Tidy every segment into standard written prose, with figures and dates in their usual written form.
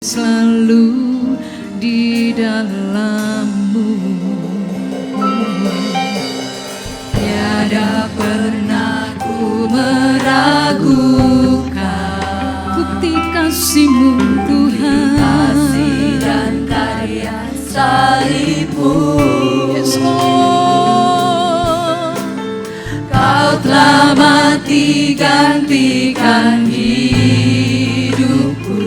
selalu di dalam-Mu. Tiada pernah ku meragukan bukti kasih-Mu Tuhan, kasih dan karya salib-Mu. Yes, Lord. Kau telah mati gantikan hidupku,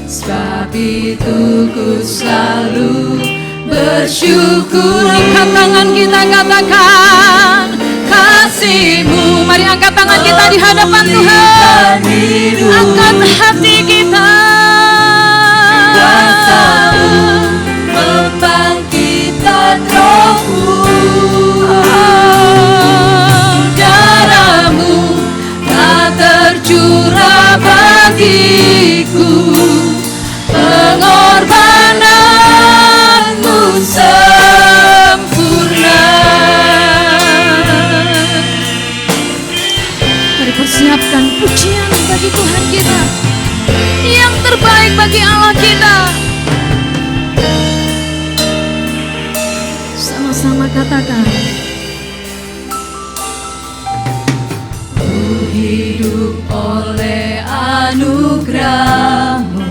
sebab itu ku selalu bersyukur. Angkat tangan kita, katakan kasih-Mu. Mari angkat tangan kita di hadapan Tuhan. Angkat hati kita. Kuasa-Mu membangkitkan rohku. Darah-Mu tak tercurah bagiku. Pengorbanan-Mu sempurna. Mari persiapkan pujian bagi Tuhan kita, yang terbaik bagi Allah kita. Sama-sama katakan, ku hidup oleh anugerah-Mu,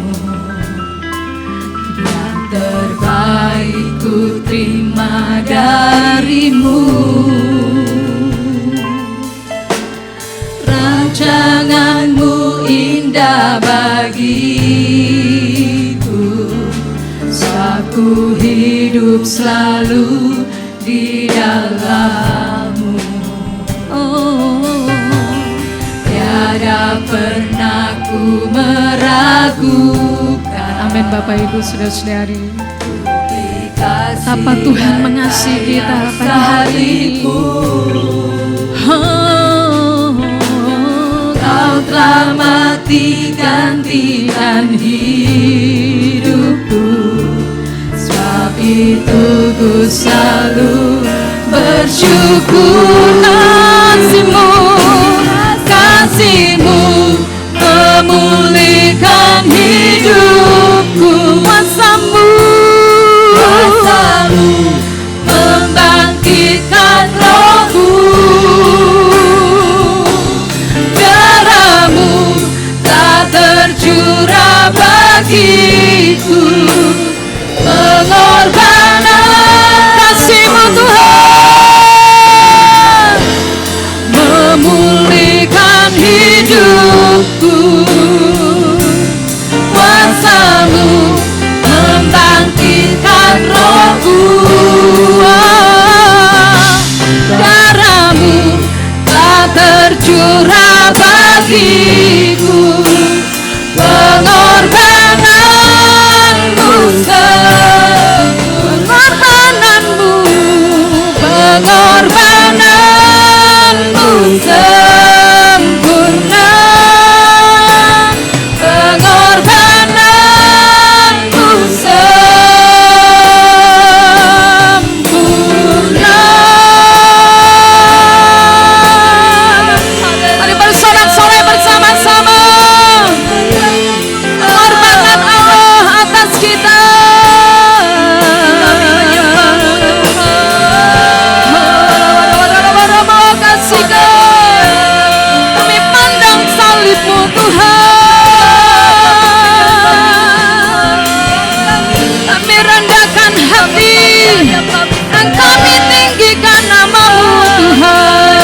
yang terbaik ku terima dari-Mu. Rancangan-Mu indah bagiku, sebab ku hidup selalu di dalam-Mu. Oh, tiada pernah ku meragukan. Amin. Bapak Ibu saudara-saudari, betapa Tuhan mengasihi kita pada hari ini. Kau telah mati gantikan hidupku, sebab itu ku selalu bersyukur. Kasih-Mu, kasih-Mu memulihkan hidupku. Kuasa-Mu, kuasa-Mu membangkitkan rohku. Darah-Mu tak tercurah bagiku. Pengorbanan kasih-Mu Tuhan memulihkan hidupku. Kuasa-Mu membangkitkan rohku. Darah-Mu tak tercurah bagiku. Pengorbanan-Mu sempurna. Pengorbanan-Mu sempurna. Pengorbanan-Mu sempurna. Mari bersorak-sorai bersama-sama. Pengorbanan Allah atas kita. Kami pandang salib-Mu Tuhan. Kami rendahkan hati dan kami tinggikan nama-Mu Tuhan.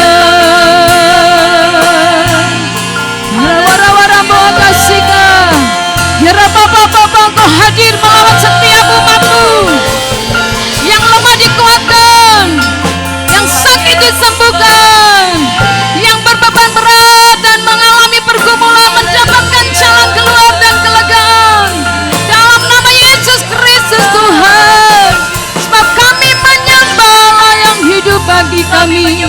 Wara-wara kasih-Ka, biar Bapa-Bapa Engkau hadir melawat setiap umat-Mu. Yang lemah dikuatkan, yang sakit disembuhkan, yang berbeban berat dan mengalami pergumulan mendapatkan jalan keluar dan kelegaan. Dalam nama Yesus Kristus Tuhan, sebab kami menyembah Allah yang hidup bagi kami.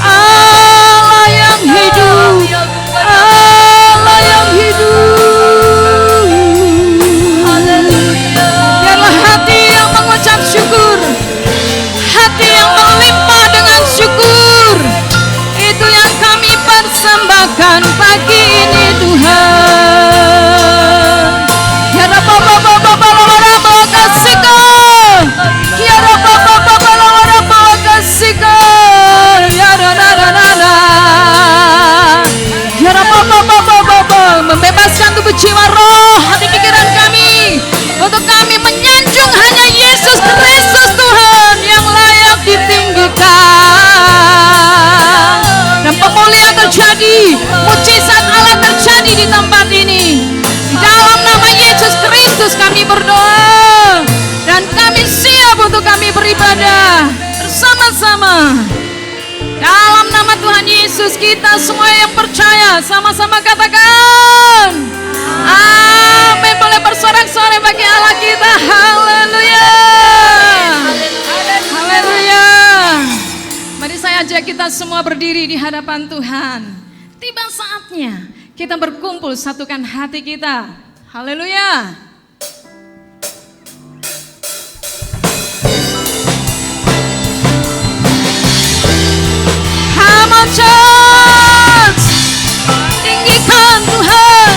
Allah yang hidup, Allah yang hidup. Biarlah hati yang mengucap syukur, hati yang melimpah dengan syukur, itu yang kami persembahkan pagi ini Tuhan. Biar mulia terjadi, mujizat Allah terjadi di tempat ini. Di dalam nama Yesus Kristus kami berdoa, dan kami siap untuk kami beribadah bersama-sama. Dalam nama Tuhan Yesus, kita semua yang percaya sama-sama katakan amin. Boleh bersorak-sorai bagi Allah kita. Haleluya, haleluya. Mari saya ajak kita semua berdiri di hadapan Tuhan. Tiba saatnya kita berkumpul, satukan hati kita. Haleluya. Come on church, tinggikan Tuhan.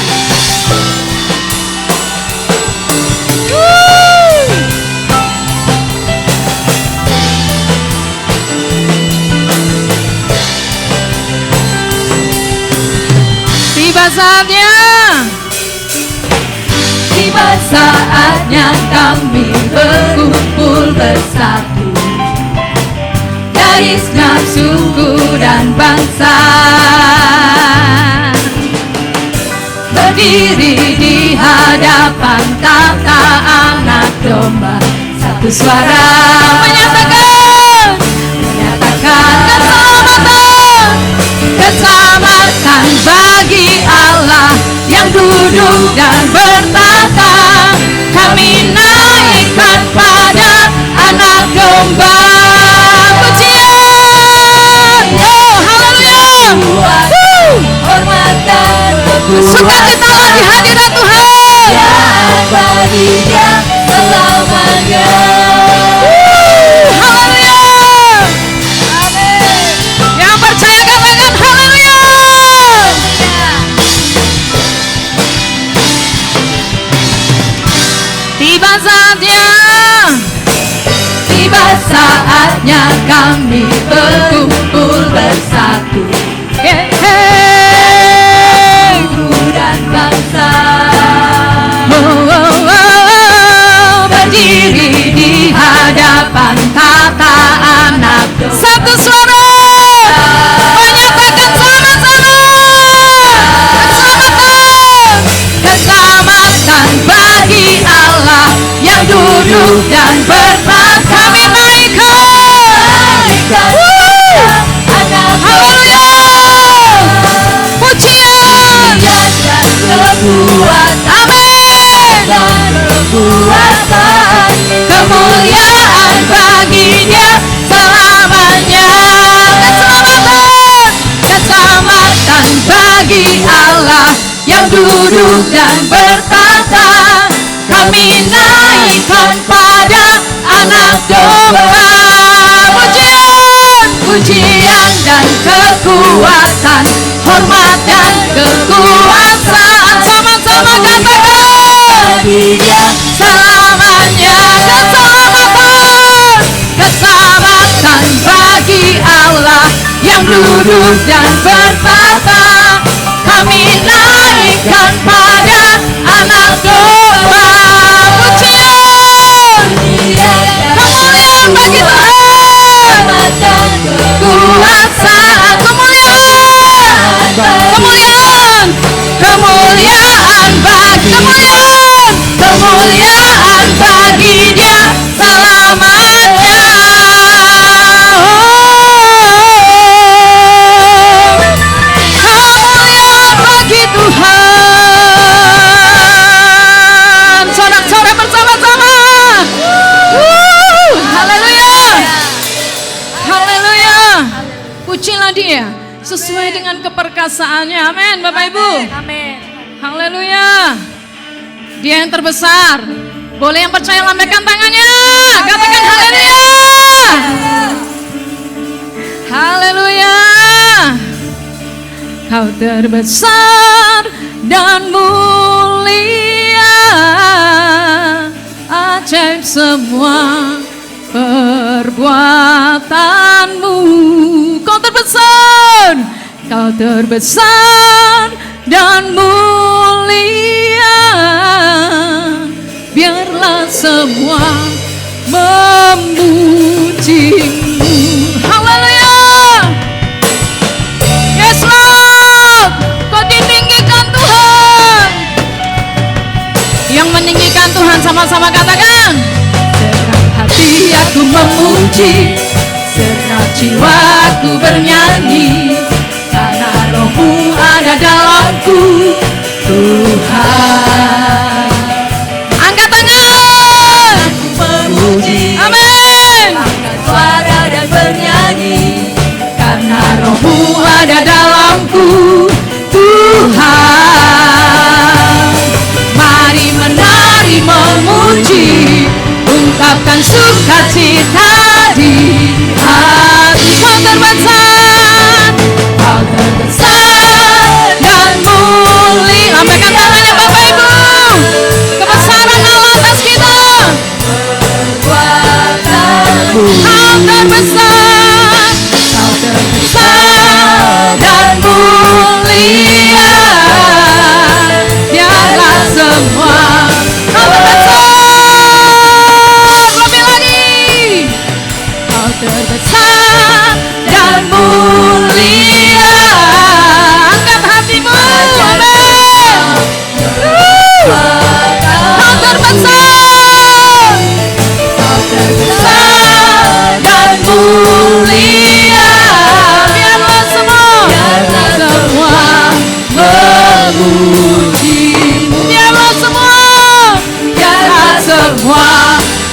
Tiba saatnya, tiba saatnya kami berkumpul bersatu dari segenap suku dan bangsa, berdiri di hadapan tahta Anak Domba, satu suara menyatakan keselamatan bagi Allah yang duduk dan bertata. Kami naikkan pada Anak Domba. Pujian, oh haleluya, hormat dan sukacita di hadirat Tuhan bagi Dia selamanya. Haleluya, amin. Yang percaya katakan haleluya. Tiba saatnya kami berkumpul bersatu, suku dan bangsa, berdiri di hadapan tahta Anak Domba. Satu suara menyatakan sama-sama keselamatan bagi Allah yang duduk dan bertata. Kami naikkan, haleluya, pujian dan kekuatan, kemuliaan bagi Dia selamanya. Keselamatan bagi Allah yang duduk dan bertata. Kami naikkan pada Anak Domba. Pujian dan kekuatan, hormat dan kekuasaan, sama-sama katakan Dia selamanya. Keselamatan bagi Allah yang duduk dan bertata. Kami naikkan pada Anak Domba. Pujian, kemuliaan bagi Tuhan, kekuasaan, kemuliaan bagi Dia selamanya. Kemuliaan bagi Tuhan. Sorak-sorai bersama-sama. Haleluya, haleluya. Pujilah Dia sesuai dengan keperkasaannya. Amin, Bapak Ibu. Amin. Haleluya. Dia yang terbesar. Boleh yang percaya lambaikan tangannya. Katakan haleluya. Haleluya. Kau terbesar dan mulia, ajaib semua perbuatanmu. Kau terbesar, Kau terbesar dan mulia, biarlah semua memujimu. Haleluya. Yes memuji, senang jiwaku bernyanyi, karena Roh-Mu ada dalamku, Tuhan. Angkat tangan, memuji, amin. Angkat suara dan bernyanyi, karena Roh-Mu ada dalamku, Tuhan. Mari menari memuji, ungkapkan sukacita di hati. Kau terbesar, kau terbesar dan mulia. Lambaikan tangannya Bapak Ibu, kebesaran Allah atas kita. Kekuatanmu, kau terbesar, kau terbesar dan mulia. Biarlah semua kau terbesar, lebih lagi, kau terbesar dan mulia. Angkat hatimu, amin. Kau terbesar, kau terbesar dan mulia. Biarlah semua memuji-Mu. Biarlah semua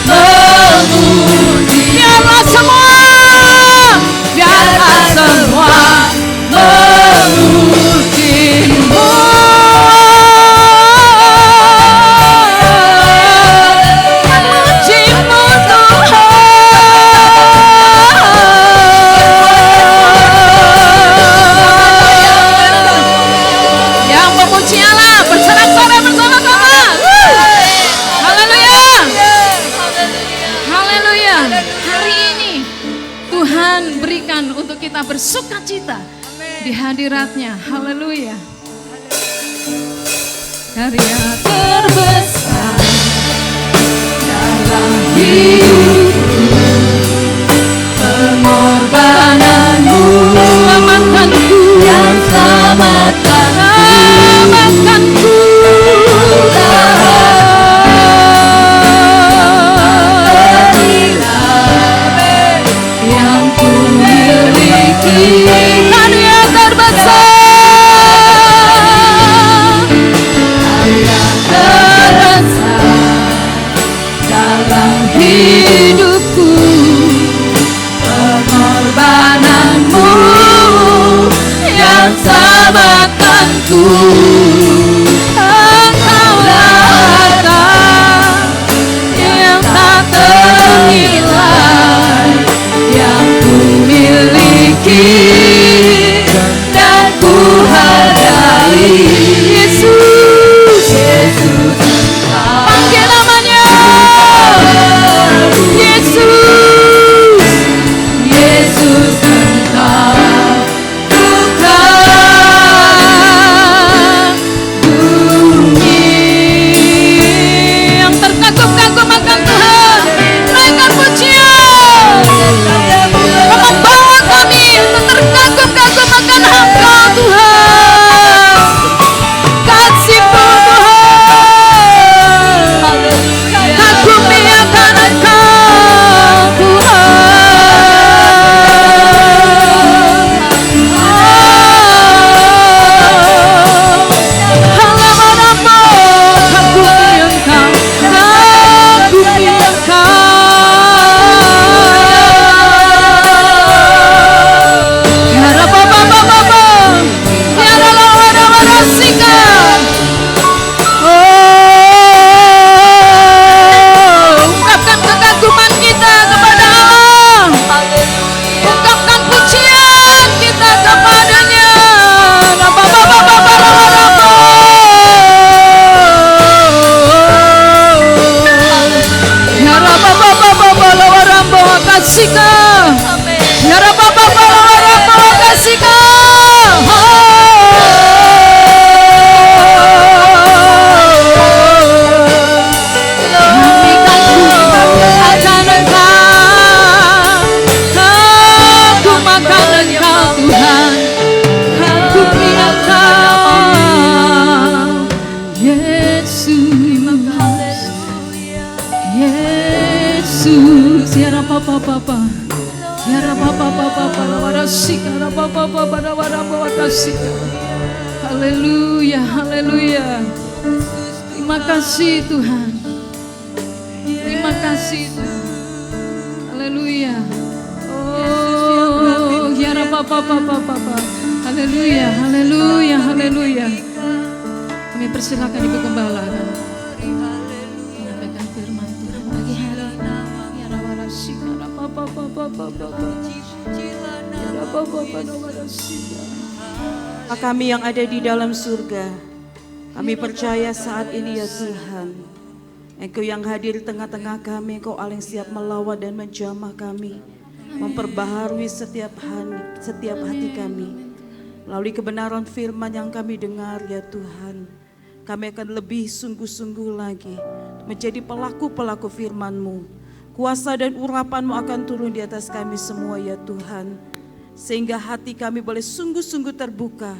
memuji. Biarlah semua memuji-Mu. Memuji-Mu Tuhan. Yang memuji Allah bersorak-sorai bersama-sama. Haleluya. Haleluya. Hari ini Tuhan berikan untuk kita bersukacita di hadiratnya. Haleluya. Karya terbesar dalam hidupku, pengorbananmu, selamatkanku, yang selamatkanku. Yang ku miliki, karya terbesar, karya terbesar dalam hidupku, pengorbananmu yang selamatkanku. Engkaulah harta yang tak ternilai, yang ku miliki dan ku hargai. Yesus, Yesus, panggil namanya. Yesus, Yesus, Engkau Tuhan. Haleluya, haleluya. Terima kasih Tuhan. Terima kasih Tuhan. Haleluya. Oh, ya Papa. Haleluya, haleluya, haleluya. Kami persilakan Ibu Gembala menyampaikan firman Tuhan pagi hari ini. Ya Rabarasi, Kami yang ada di dalam surga, kami percaya saat ini ya Tuhan, Engkau yang hadir di tengah-tengah kami, Engkau Allah yang siap melawat dan menjamah kami, memperbaharui setiap hati kami. Melalui kebenaran firman yang kami dengar ya Tuhan, kami akan lebih sungguh-sungguh lagi menjadi pelaku-pelaku firman-Mu. Kuasa dan urapan-Mu akan turun di atas kami semua ya Tuhan, sehingga hati kami boleh sungguh-sungguh terbuka.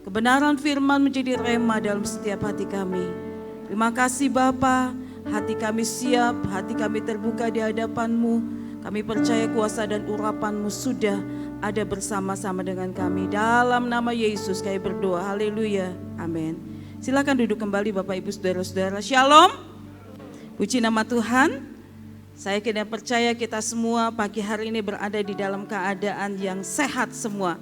Kebenaran firman menjadi rema dalam setiap hati kami. Terima kasih Bapa, hati kami siap, hati kami terbuka di hadapan-Mu. Kami percaya kuasa dan urapan-Mu sudah ada bersama-sama dengan kami. Dalam nama Yesus kami berdoa, haleluya, amin. Silakan duduk kembali Bapak Ibu Saudara-saudara. Shalom, puji nama Tuhan. Saya kira percaya kita semua pagi hari ini berada di dalam keadaan yang sehat semua.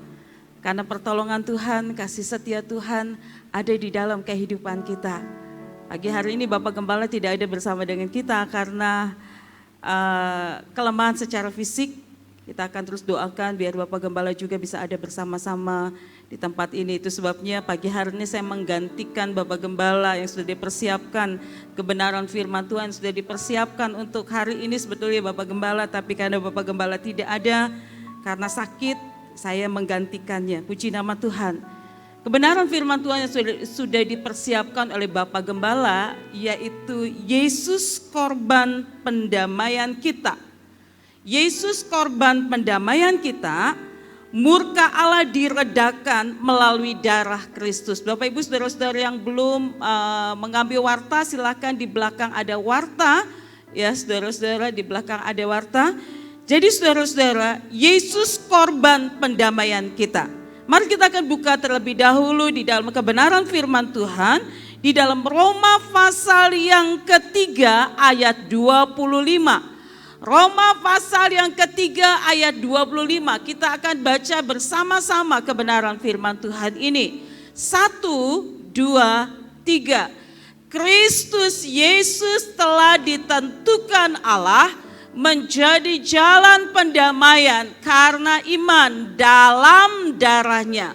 Karena pertolongan Tuhan, kasih setia Tuhan ada di dalam kehidupan kita. Pagi hari ini Bapak Gembala tidak ada bersama dengan kita karena kelemahan secara fisik. Kita akan terus doakan biar Bapak Gembala juga bisa ada bersama-sama di tempat ini. Itu sebabnya pagi hari ini saya menggantikan Bapak Gembala yang sudah dipersiapkan kebenaran firman Tuhan, sudah dipersiapkan untuk hari ini sebetulnya Bapak Gembala, tapi karena Bapak Gembala tidak ada karena sakit, saya menggantikannya. Puji nama Tuhan. Kebenaran firman Tuhan yang sudah dipersiapkan oleh Bapak Gembala yaitu Yesus korban pendamaian kita. Yesus korban pendamaian kita, murka Allah diredakan melalui darah Kristus. Bapak Ibu Saudara-saudara yang belum mengambil warta, silakan di belakang ada warta. Ya saudara-saudara, di belakang ada warta. Jadi saudara-saudara, Yesus korban pendamaian kita. Mari kita akan buka terlebih dahulu di dalam kebenaran firman Tuhan. Di dalam Roma pasal yang ketiga ayat 25. Roma pasal yang ketiga ayat 25. Kita akan baca bersama-sama kebenaran firman Tuhan ini. 1, 2, 3. Kristus Yesus telah ditentukan Allah menjadi jalan pendamaian karena iman dalam darahnya.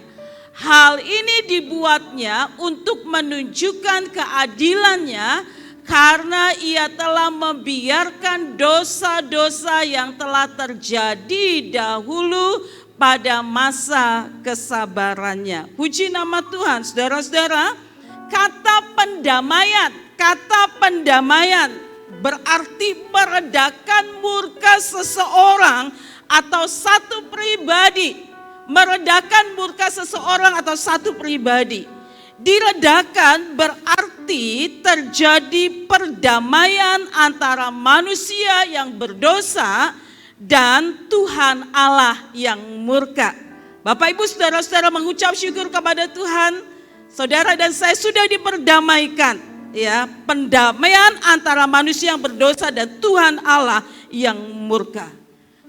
Hal ini dibuatnya untuk menunjukkan keadilannya karena ia telah membiarkan dosa-dosa yang telah terjadi dahulu pada masa kesabarannya. Puji nama Tuhan, saudara-saudara. Kata pendamaian berarti meredakan murka seseorang atau satu pribadi. Meredakan murka seseorang atau satu pribadi. Diredakan berarti terjadi perdamaian antara manusia yang berdosa dan Tuhan Allah yang murka. Bapak Ibu Saudara-saudara mengucap syukur kepada Tuhan, saudara dan saya sudah diperdamaikan. Ya, pendamaian antara manusia yang berdosa dan Tuhan Allah yang murka.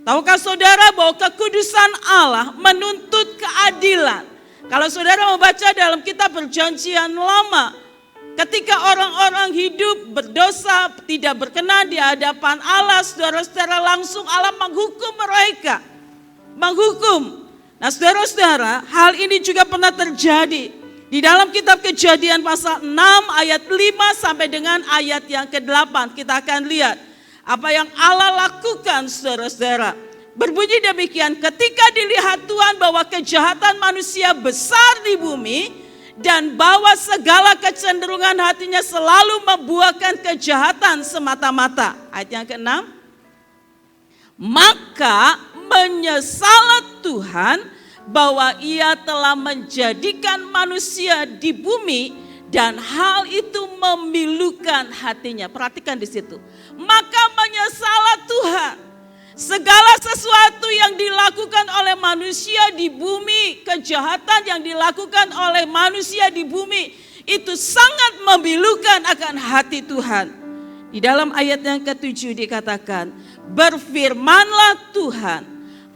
Tahukah saudara bahwa kekudusan Allah menuntut keadilan? Kalau saudara membaca dalam kitab Perjanjian Lama, ketika orang-orang hidup berdosa tidak berkenan di hadapan Allah, saudara-saudara, langsung Allah menghukum mereka. Menghukum. Nah saudara-saudara, hal ini juga pernah terjadi di dalam kitab Kejadian pasal 6 ayat 5 sampai dengan ayat yang ke-8. Kita akan lihat apa yang Allah lakukan, saudara-saudara. Berbunyi demikian, ketika dilihat Tuhan bahwa kejahatan manusia besar di bumi dan bahwa segala kecenderungan hatinya selalu membuahkan kejahatan semata-mata. Ayat yang ke-6. Maka menyesalah Tuhan bahwa ia telah menjadikan manusia di bumi dan hal itu memilukan hatinya. Perhatikan di situ. Maka menyesalah Tuhan. Segala sesuatu yang dilakukan oleh manusia di bumi, kejahatan yang dilakukan oleh manusia di bumi, itu sangat memilukan akan hati Tuhan. Di dalam ayat yang ke-7 dikatakan, berfirmanlah Tuhan,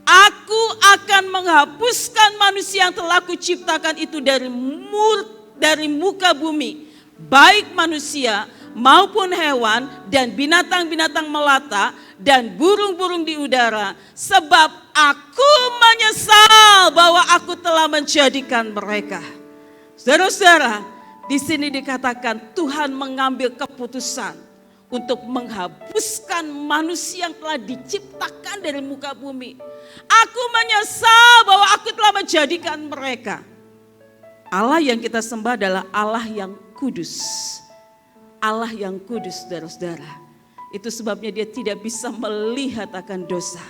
aku akan menghapuskan manusia yang telah kuciptakan itu dari muka bumi, baik manusia maupun hewan dan binatang-binatang melata dan burung-burung di udara, sebab aku menyesal bahwa aku telah menjadikan mereka. Saudara-saudara, di sini dikatakan Tuhan mengambil keputusan untuk menghapuskan manusia yang telah diciptakan dari muka bumi. Aku menyesal bahwa aku telah menjadikan mereka. Allah yang kita sembah adalah Allah yang kudus. Allah yang kudus, saudara-saudara. Itu sebabnya dia tidak bisa melihat akan dosa.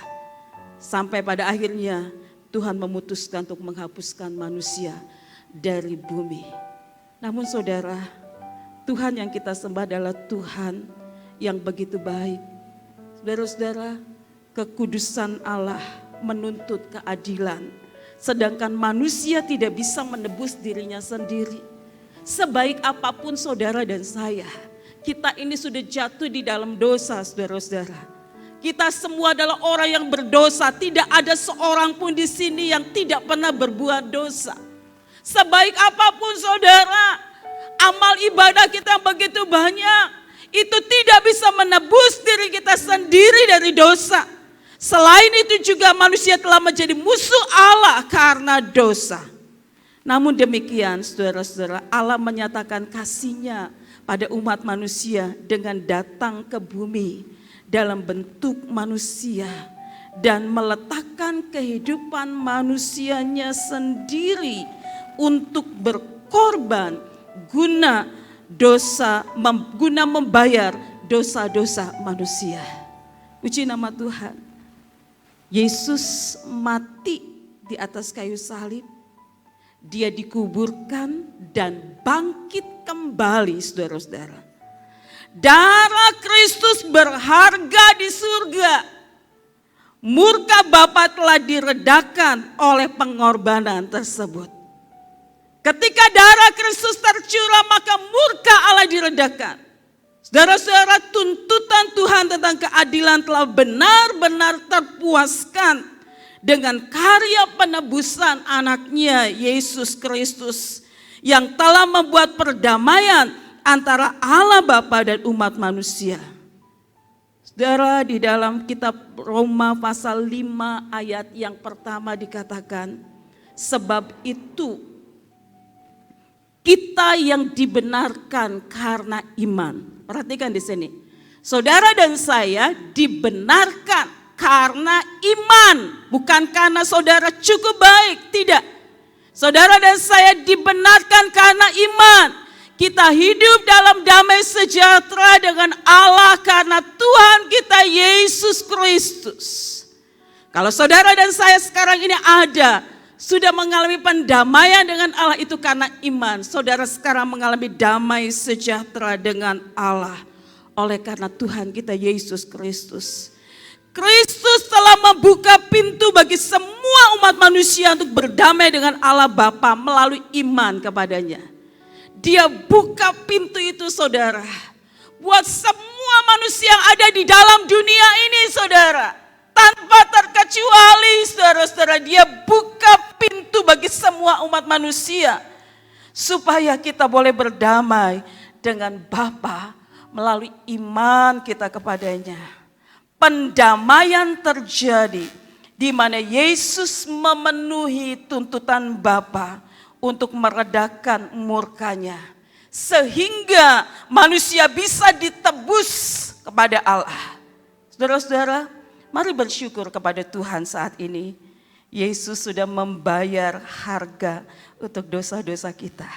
Sampai pada akhirnya Tuhan memutuskan untuk menghapuskan manusia dari bumi. Namun saudara, Tuhan yang kita sembah adalah Tuhan yang begitu baik. Saudara-saudara, kekudusan Allah menuntut keadilan. Sedangkan manusia tidak bisa menebus dirinya sendiri. Sebaik apapun saudara dan saya, kita ini sudah jatuh di dalam dosa, saudara-saudara. Kita semua adalah orang yang berdosa. Tidak ada seorang pun di sini yang tidak pernah berbuat dosa. Sebaik apapun saudara, amal ibadah kita yang begitu banyak, itu tidak bisa menebus diri kita sendiri dari dosa. Selain itu juga manusia telah menjadi musuh Allah karena dosa. Namun demikian, saudara-saudara, Allah menyatakan kasih-Nya pada umat manusia dengan datang ke bumi dalam bentuk manusia dan meletakkan kehidupan manusianya sendiri untuk berkorban guna membayar dosa-dosa manusia. Puji nama Tuhan. Yesus mati di atas kayu salib. Dia dikuburkan dan bangkit kembali, saudara-saudara. Darah Kristus berharga di surga. Murka Bapa telah diredakan oleh pengorbanan tersebut. Ketika darah Kristus tercurah, maka murka Allah diredakan. Saudara-saudara, tuntutan Tuhan tentang keadilan telah benar-benar terpuaskan dengan karya penebusan anaknya Yesus Kristus yang telah membuat perdamaian antara Allah Bapa dan umat manusia. Saudara, di dalam kitab Roma pasal 5 ayat yang pertama dikatakan, sebab itu kita yang dibenarkan karena iman. Perhatikan di sini. Saudara dan saya dibenarkan karena iman, bukan karena saudara cukup baik, tidak. Saudara dan saya dibenarkan karena iman. Kita hidup dalam damai sejahtera dengan Allah karena Tuhan kita Yesus Kristus. Kalau saudara dan saya sekarang ini sudah mengalami pendamaian dengan Allah, itu karena iman. Saudara sekarang mengalami damai sejahtera dengan Allah oleh karena Tuhan kita Yesus Kristus. Kristus telah membuka pintu bagi semua umat manusia untuk berdamai dengan Allah Bapa melalui iman kepadanya. Dia buka pintu itu, saudara, buat semua manusia yang ada di dalam dunia ini, saudara. Tanpa terkecuali, saudara-saudara, dia buka pintu bagi semua umat manusia supaya kita boleh berdamai dengan Bapa melalui iman kita kepadanya. Pendamaian terjadi di mana Yesus memenuhi tuntutan Bapa untuk meredakan murkanya sehingga manusia bisa ditebus kepada Allah. Saudara-saudara, mari bersyukur kepada Tuhan saat ini. Yesus sudah membayar harga untuk dosa-dosa kita.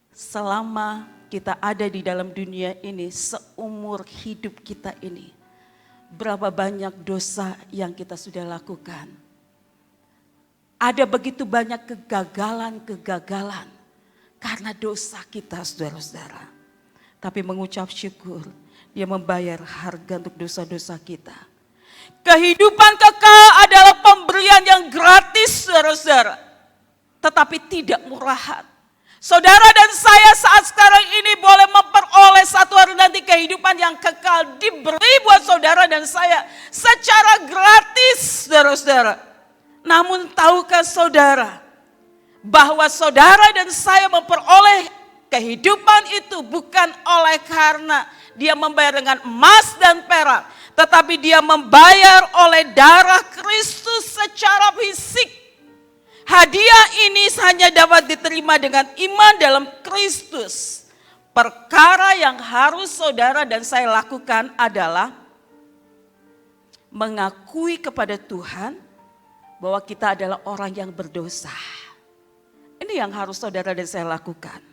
Selama kita ada di dalam dunia ini, seumur hidup kita ini, berapa banyak dosa yang kita sudah lakukan. Ada begitu banyak kegagalan-kegagalan karena dosa kita, saudara-saudara. Tapi mengucap syukur, Dia membayar harga untuk dosa-dosa kita. Kehidupan kekal adalah pemberian yang gratis, saudara-saudara, tetapi tidak murahan. Saudara dan saya saat sekarang ini boleh memperoleh satu hari nanti kehidupan yang kekal diberi buat saudara dan saya secara gratis, saudara-saudara. Namun tahukah saudara bahwa saudara dan saya memperoleh kehidupan itu bukan oleh karena dia membayar dengan emas dan perak, tetapi dia membayar oleh darah Kristus secara fisik. Hadiah ini hanya dapat diterima dengan iman dalam Kristus. Perkara yang harus saudara dan saya lakukan adalah mengakui kepada Tuhan bahwa kita adalah orang yang berdosa. Ini yang harus saudara dan saya lakukan.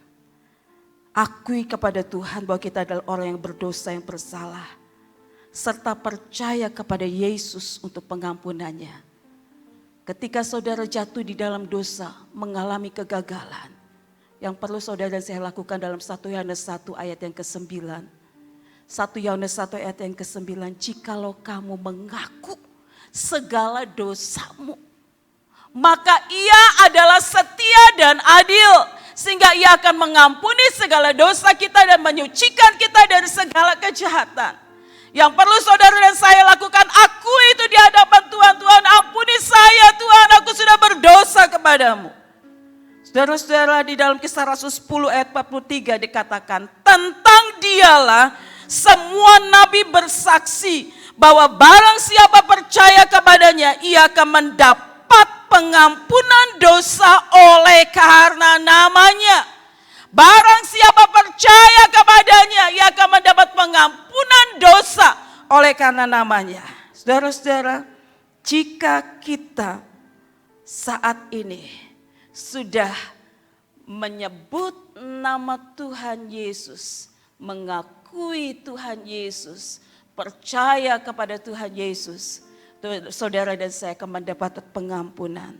Akui kepada Tuhan bahwa kita adalah orang yang berdosa, yang bersalah. Serta percaya kepada Yesus untuk pengampunannya. Ketika saudara jatuh di dalam dosa, mengalami kegagalan, yang perlu saudara dan saya lakukan dalam 1 Yohanes 1 ayat yang ke-9. 1 Yohanes 1 ayat yang ke-9, jikalau kamu mengaku segala dosamu, maka ia adalah setia dan adil, sehingga ia akan mengampuni segala dosa kita dan menyucikan kita dari segala kejahatan. Yang perlu saudara dan saya lakukan, akui itu di hadapan Tuhan. Tuhan, ampuni saya Tuhan, aku sudah berdosa kepadamu. Saudara-saudara, di dalam Kisah Rasul 10 ayat 43 dikatakan, tentang dialah semua nabi bersaksi bahwa barang siapa percaya kepadanya, ia akan mendapat pengampunan dosa oleh karena namanya. Barang siapa percaya kepadanya, ia akan mendapat pengampunan dosa oleh karena namanya. Saudara-saudara, jika kita saat ini sudah menyebut nama Tuhan Yesus, mengakui Tuhan Yesus, percaya kepada Tuhan Yesus, saudara dan saya akan mendapat pengampunan.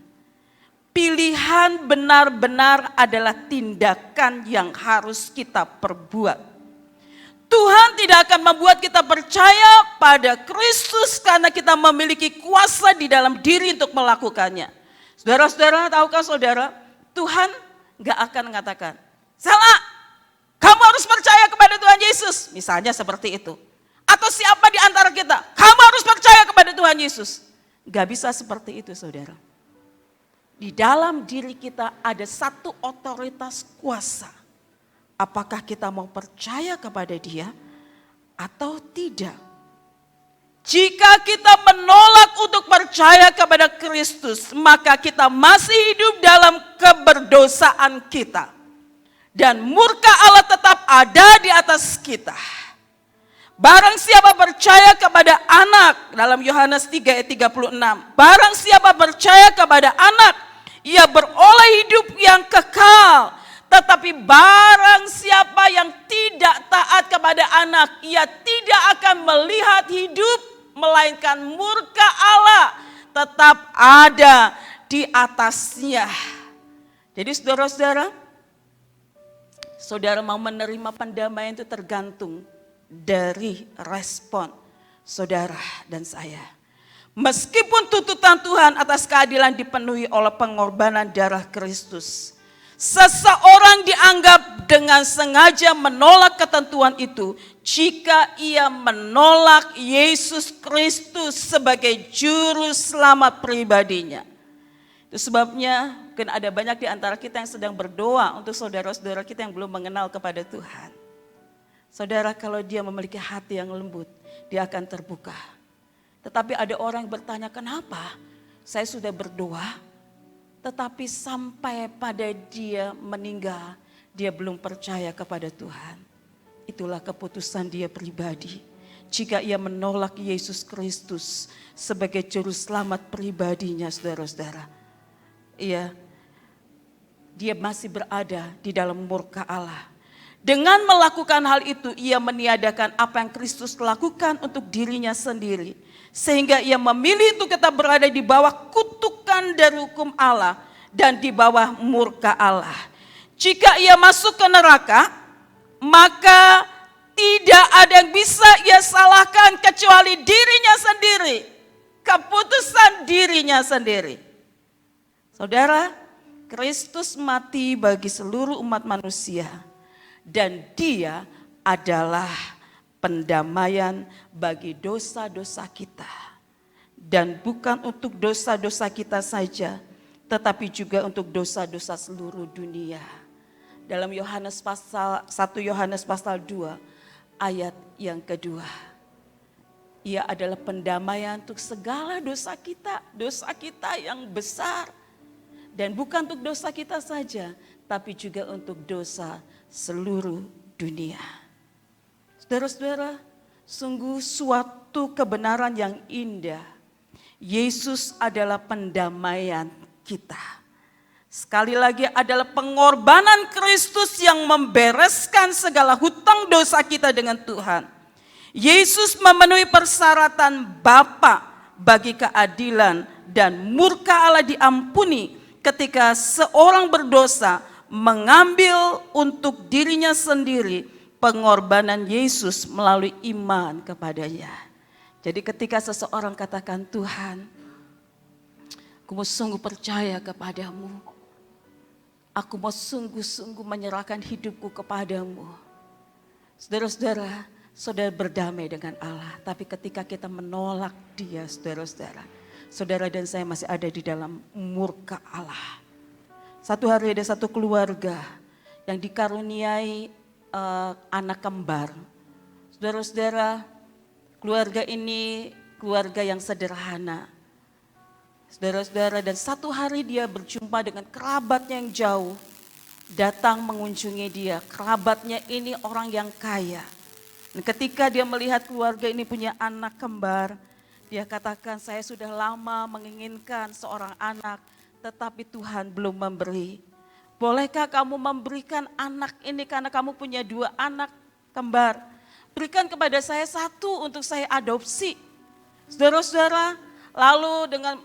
Pilihan benar-benar adalah tindakan yang harus kita perbuat. Tuhan tidak akan membuat kita percaya pada Kristus karena kita memiliki kuasa di dalam diri untuk melakukannya. Saudara-saudara, tahukah saudara, Tuhan gak akan mengatakan, salah, kamu harus percaya kepada Tuhan Yesus. Misalnya seperti itu. Atau siapa di antara kita, kamu harus percaya kepada Tuhan Yesus. Gak bisa seperti itu, saudara. Di dalam diri kita ada satu otoritas kuasa. Apakah kita mau percaya kepada Dia atau tidak? Jika kita menolak untuk percaya kepada Kristus, maka kita masih hidup dalam keberdosaan kita. Dan murka Allah tetap ada di atas kita. Barang siapa percaya kepada anak, dalam Yohanes 3 ayat 36. Barang siapa percaya kepada anak, ia beroleh hidup yang kekal. Tetapi barang siapa yang tidak taat kepada anak, ia tidak akan melihat hidup, melainkan murka Allah tetap ada di atasnya. Jadi saudara-saudara, saudara mau menerima pendamaian itu tergantung dari respon saudara dan saya. Meskipun tuntutan Tuhan atas keadilan dipenuhi oleh pengorbanan darah Kristus, seseorang dianggap dengan sengaja menolak ketentuan itu jika ia menolak Yesus Kristus sebagai juru selamat pribadinya. Itu sebabnya mungkin ada banyak di antara kita yang sedang berdoa untuk saudara-saudara kita yang belum mengenal kepada Tuhan. Saudara, kalau dia memiliki hati yang lembut, dia akan terbuka. Tetapi ada orang yang bertanya, kenapa saya sudah berdoa, tetapi sampai pada dia meninggal, dia belum percaya kepada Tuhan. Itulah keputusan dia pribadi. Jika ia menolak Yesus Kristus sebagai juru selamat pribadinya, saudara-saudara, dia masih berada di dalam murka Allah. Dengan melakukan hal itu, ia meniadakan apa yang Kristus lakukan untuk dirinya sendiri. Sehingga ia memilih untuk tetap berada di bawah kutukan dari hukum Allah dan di bawah murka Allah. Jika ia masuk ke neraka, maka tidak ada yang bisa ia salahkan kecuali dirinya sendiri. keputusan dirinya sendiri. Saudara, Kristus mati bagi seluruh umat manusia dan dia adalah pendamaian bagi dosa-dosa kita. Dan bukan untuk dosa-dosa kita saja, tetapi juga untuk dosa-dosa seluruh dunia. Dalam Yohanes pasal 1 Yohanes pasal 2 ayat yang kedua. Ia adalah pendamaian untuk segala dosa kita yang besar. Dan bukan untuk dosa kita saja, tapi juga untuk dosa seluruh dunia. Saudara-saudara, sungguh suatu kebenaran yang indah. Yesus adalah pendamaian kita. Sekali lagi adalah pengorbanan Kristus yang membereskan segala hutang dosa kita dengan Tuhan. Yesus memenuhi persyaratan Bapa bagi keadilan dan murka Allah diampuni ketika seorang berdosa mengambil untuk dirinya sendiri pengorbanan Yesus melalui iman kepadanya. Jadi ketika seseorang katakan, Tuhan, aku mau sungguh percaya kepadamu. Aku mau sungguh-sungguh menyerahkan hidupku kepadamu. Saudara-saudara, saudara berdamai dengan Allah. Tapi ketika kita menolak dia, saudara-saudara, saudara dan saya masih ada di dalam murka Allah. Satu hari ada satu keluarga yang dikaruniai anak kembar. Saudara-saudara, keluarga ini keluarga yang sederhana. Saudara-saudara, dan satu hari dia berjumpa dengan kerabatnya yang jauh. Datang mengunjungi dia, kerabatnya ini orang yang kaya. Dan ketika dia melihat keluarga ini punya anak kembar, dia katakan, saya sudah lama menginginkan seorang anak, tetapi Tuhan belum memberi. Bolehkah kamu memberikan anak ini karena kamu punya 2 anak kembar? Berikan kepada saya 1 untuk saya adopsi. Saudara-saudara, lalu dengan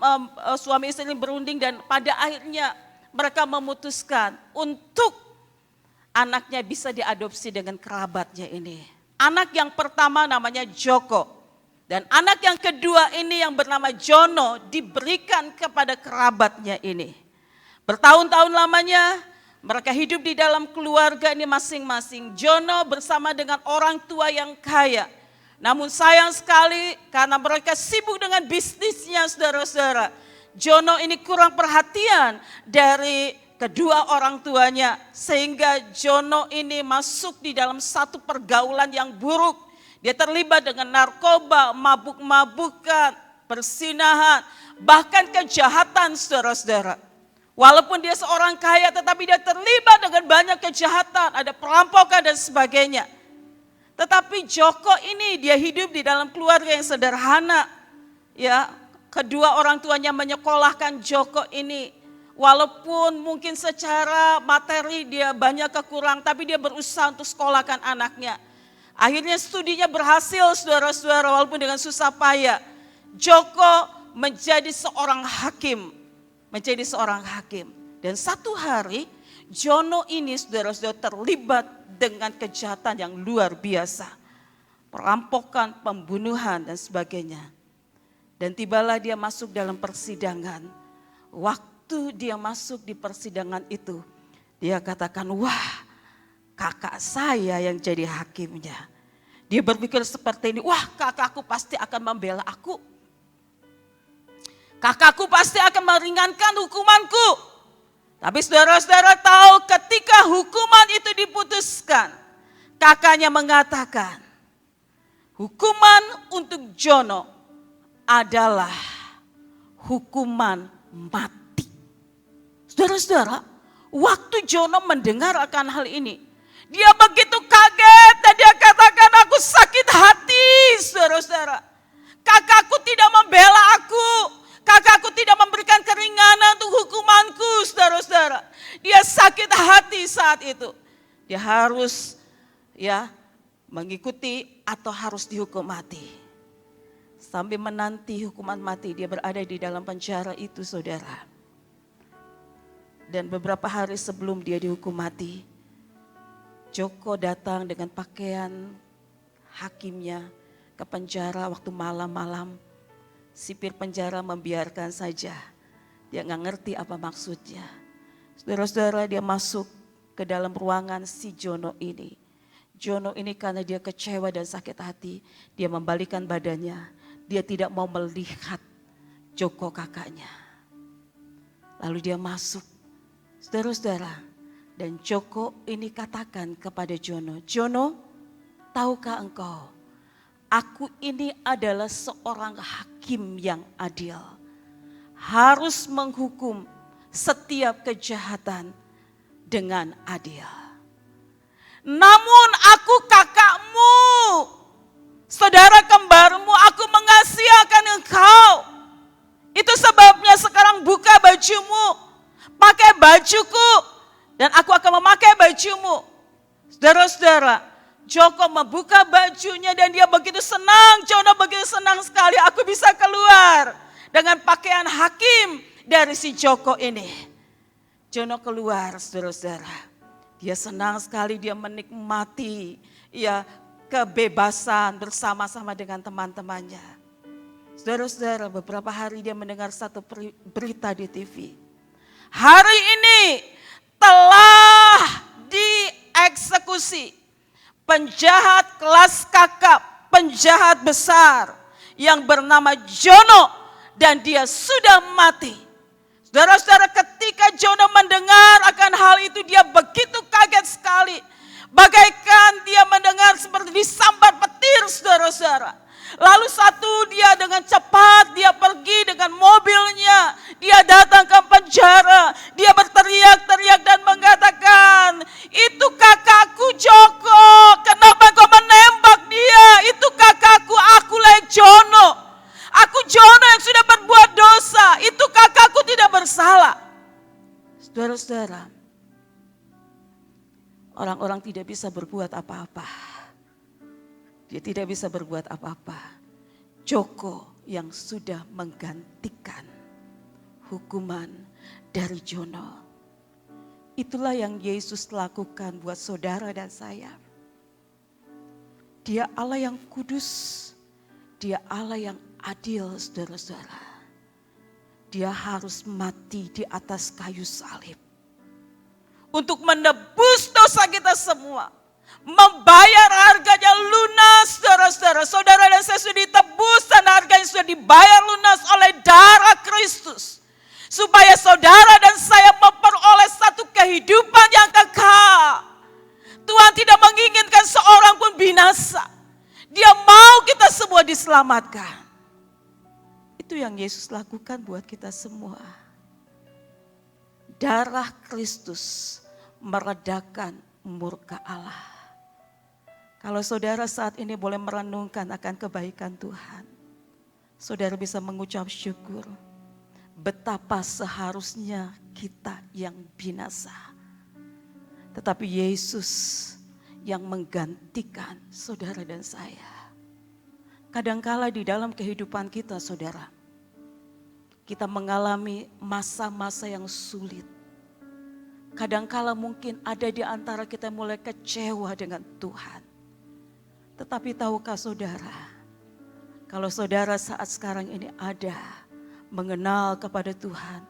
suami istri berunding dan pada akhirnya mereka memutuskan untuk anaknya bisa diadopsi dengan kerabatnya ini. Anak yang pertama namanya Joko. Dan anak yang kedua ini yang bernama Jono diberikan kepada kerabatnya ini. Bertahun-tahun lamanya mereka hidup di dalam keluarga ini masing-masing. Jono bersama dengan orang tua yang kaya. Namun sayang sekali karena mereka sibuk dengan bisnisnya, saudara-saudara. Jono ini kurang perhatian dari kedua orang tuanya. Sehingga Jono ini masuk di dalam satu pergaulan yang buruk. Dia terlibat dengan narkoba, mabuk-mabukan, persinahan, bahkan kejahatan, saudara-saudara. Walaupun dia seorang kaya tetapi dia terlibat dengan banyak kejahatan, ada perampokan dan sebagainya. Tetapi Joko ini dia hidup di dalam keluarga yang sederhana. Ya, kedua orang tuanya menyekolahkan Joko ini. Walaupun mungkin secara materi dia banyak kekurang, tapi dia berusaha untuk sekolahkan anaknya. Akhirnya studinya berhasil, saudara-saudara, walaupun dengan susah payah. Joko menjadi seorang hakim. Dan satu hari Jono ini, saudara-saudara, terlibat dengan kejahatan yang luar biasa. Perampokan, pembunuhan dan sebagainya. Dan tibalah dia masuk dalam persidangan. Waktu dia masuk di persidangan itu, dia katakan, wah, kakak saya yang jadi hakimnya. Dia berpikir seperti ini, wah, kakakku pasti akan membela aku. Kakakku pasti akan meringankan hukumanku. Tapi saudara-saudara tahu ketika hukuman itu diputuskan, kakaknya mengatakan, hukuman untuk Jono adalah hukuman mati. Saudara-saudara, waktu Jono mendengar akan hal ini, dia begitu kaget dan dia katakan, aku sakit hati, saudara-saudara. Kakakku tidak membela aku. Kakakku tidak memberikan keringanan untuk hukumanku, saudara-saudara. Dia sakit hati saat itu. Dia harus mengikuti atau harus dihukum mati. Sambil menanti hukuman mati, dia berada di dalam penjara itu, saudara. Dan beberapa hari sebelum dia dihukum mati, Joko datang dengan pakaian hakimnya ke penjara waktu malam-malam. Sipir penjara membiarkan saja. Dia nggak ngerti apa maksudnya. Saudara-saudara, dia masuk ke dalam ruangan si Jono ini. Jono ini karena dia kecewa dan sakit hati, dia membalikan badannya. Dia tidak mau melihat Joko kakaknya. Lalu dia masuk, saudara-saudara, dan Joko ini katakan kepada Jono, Jono, tahukah engkau, aku ini adalah seorang hakim yang adil. Harus menghukum setiap kejahatan dengan adil. Namun aku kakakmu, saudara kembarmu, aku mengasihi akan engkau. Itu sebabnya sekarang buka bajumu, pakai bajuku, dan aku akan memakai bajumu. Saudara-saudara, Joko membuka bajunya dan dia begitu senang, Jono begitu senang sekali, aku bisa keluar dengan pakaian hakim dari si Joko ini. Jono keluar, saudara-saudara. Dia senang sekali, dia menikmati kebebasan bersama-sama dengan teman-temannya. Saudara-saudara, beberapa hari dia mendengar satu berita di TV. Hari ini telah dieksekusi penjahat kelas kakap, penjahat besar yang bernama Jono, dan dia sudah mati. Saudara-saudara, ketika Jono mendengar akan hal itu, dia begitu kaget sekali. Bagaikan dia mendengar seperti disambar petir, saudara-saudara. Lalu dia dengan cepat, dia pergi dengan mobilnya. Dia datang ke penjara. Dia berteriak-teriak dan mengatakan, itu kakakku Joko, kenapa kau menembak dia? Itu kakakku, akulah Jono. Aku Jono yang sudah berbuat dosa, itu kakakku tidak bersalah. Saudara-saudara, orang-orang tidak bisa berbuat apa-apa. Dia tidak bisa berbuat apa-apa. Joko yang sudah menggantikan hukuman dari Jono. Itulah yang Yesus lakukan buat saudara dan saya. Dia Allah yang kudus, dia Allah yang adil, saudara-saudara. Dia harus mati di atas kayu salib untuk menebus dosa kita semua. Membayar harganya lunas, saudara-saudara. Saudara dan saya sudah ditebus dan harganya sudah dibayar lunas oleh darah Kristus. Supaya saudara dan saya memperoleh satu kehidupan yang kekal. Tuhan tidak menginginkan seorang pun binasa. Dia mau kita semua diselamatkan. Itu yang Yesus lakukan buat kita semua. Darah Kristus meredakan murka Allah. Kalau saudara saat ini boleh merenungkan akan kebaikan Tuhan, saudara bisa mengucap syukur. Betapa seharusnya kita yang binasa, tetapi Yesus yang menggantikan saudara dan saya. Kadangkala di dalam kehidupan kita, saudara, kita mengalami masa-masa yang sulit. Kadangkala mungkin ada di antara kita mulai kecewa dengan Tuhan. Tetapi tahukah saudara, kalau saudara saat sekarang ini ada mengenal kepada Tuhan,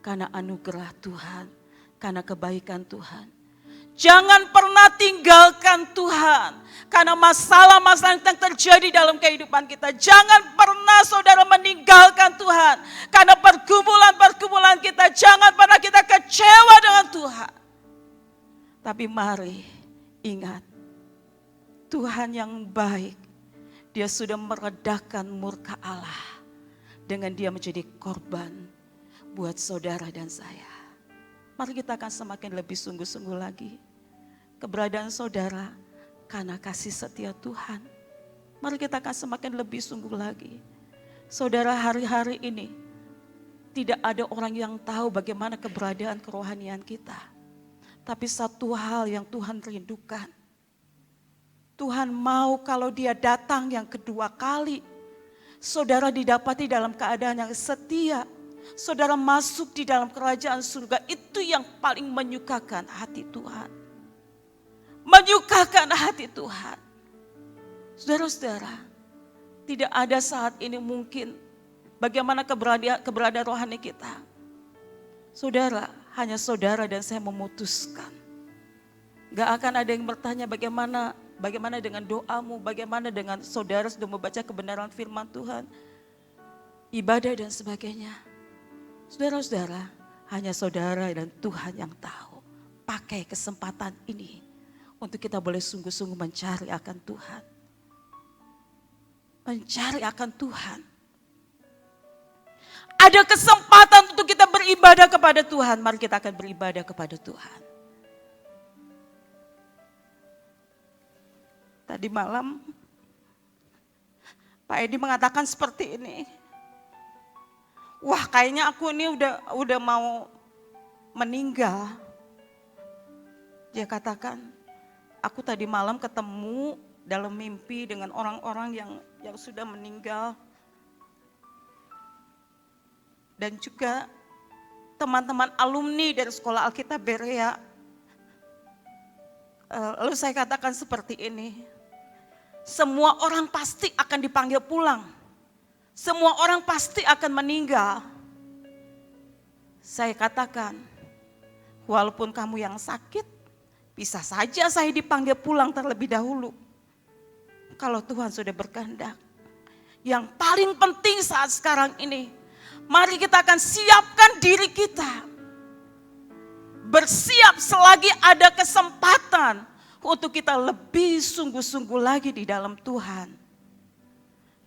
karena anugerah Tuhan, karena kebaikan Tuhan. Jangan pernah tinggalkan Tuhan, karena masalah-masalah yang terjadi dalam kehidupan kita. Jangan pernah saudara meninggalkan Tuhan, karena pergumulan-pergumulan kita. Jangan pernah kita kecewa dengan Tuhan. Tapi mari ingat, Tuhan yang baik, dia sudah meredakan murka Allah dengan dia menjadi korban buat saudara dan saya. Mari kita akan semakin lebih sungguh-sungguh lagi. Keberadaan saudara karena kasih setia Tuhan. Mari kita akan semakin lebih sungguh lagi. Saudara, hari-hari ini tidak ada orang yang tahu bagaimana keberadaan kerohanian kita. Tapi satu hal yang Tuhan rindukan. Tuhan mau kalau dia datang yang kedua kali, saudara didapati dalam keadaan yang setia. Saudara masuk di dalam kerajaan surga, itu yang paling menyukakan hati Tuhan. Menyukakan hati Tuhan. Saudara-saudara, tidak ada saat ini mungkin Bagaimana keberadaan rohani kita. Saudara, hanya saudara dan saya memutuskan. Gak akan ada yang bertanya bagaimana dengan doamu, bagaimana dengan saudara sudah membaca kebenaran firman Tuhan, ibadah dan sebagainya. Saudara-saudara, hanya saudara dan Tuhan yang tahu. Pakai kesempatan ini untuk kita boleh sungguh-sungguh mencari akan Tuhan. Mencari akan Tuhan. Ada kesempatan untuk kita beribadah kepada Tuhan. Mari kita akan beribadah kepada Tuhan. Tadi malam Pak Edi mengatakan seperti ini. Wah, kayaknya aku ini udah mau meninggal. Dia katakan, aku tadi malam ketemu dalam mimpi dengan orang-orang yang sudah meninggal. Dan juga teman-teman alumni dari Sekolah Alkitab Berea. Lalu saya katakan seperti ini. Semua orang pasti akan dipanggil pulang. Semua orang pasti akan meninggal. Saya katakan, walaupun kamu yang sakit, bisa saja saya dipanggil pulang terlebih dahulu. Kalau Tuhan sudah berkehendak. Yang paling penting saat sekarang ini, mari kita akan siapkan diri kita. Bersiap selagi ada kesempatan untuk kita lebih sungguh-sungguh lagi di dalam Tuhan.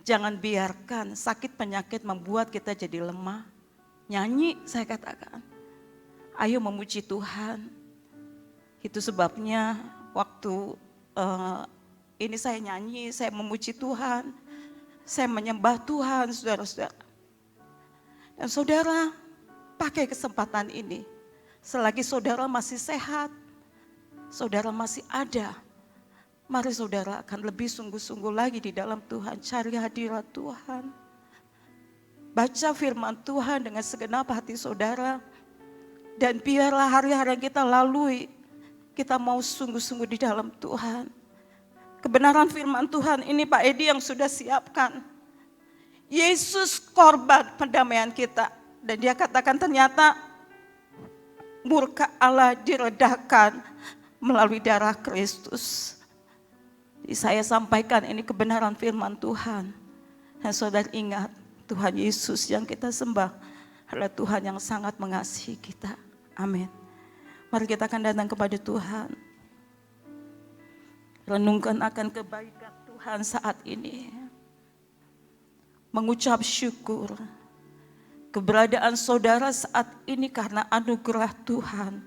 Jangan biarkan sakit penyakit membuat kita jadi lemah. Nyanyi, saya katakan. Ayo memuji Tuhan. Itu sebabnya waktu ini saya nyanyi, saya memuji Tuhan. Saya menyembah Tuhan, saudara-saudara. Dan saudara, pakai kesempatan ini. Selagi saudara masih sehat, saudara masih ada, mari saudara akan lebih sungguh-sungguh lagi di dalam Tuhan. Cari hadirat Tuhan. Baca firman Tuhan dengan segenap hati saudara. Dan biarlah hari-hari yang kita lalui, kita mau sungguh-sungguh di dalam Tuhan. Kebenaran firman Tuhan ini Pak Edi yang sudah siapkan. Yesus korban pendamaian kita. Dan dia katakan ternyata murka Allah diredakan melalui darah Kristus. Jadi saya sampaikan ini kebenaran firman Tuhan. Dan saudara ingat, Tuhan Yesus yang kita sembah adalah Tuhan yang sangat mengasihi kita. Amin. Mari kita akan datang kepada Tuhan. Renungkan akan kebaikan Tuhan saat ini. Mengucap syukur. Keberadaan saudara saat ini karena anugerah Tuhan.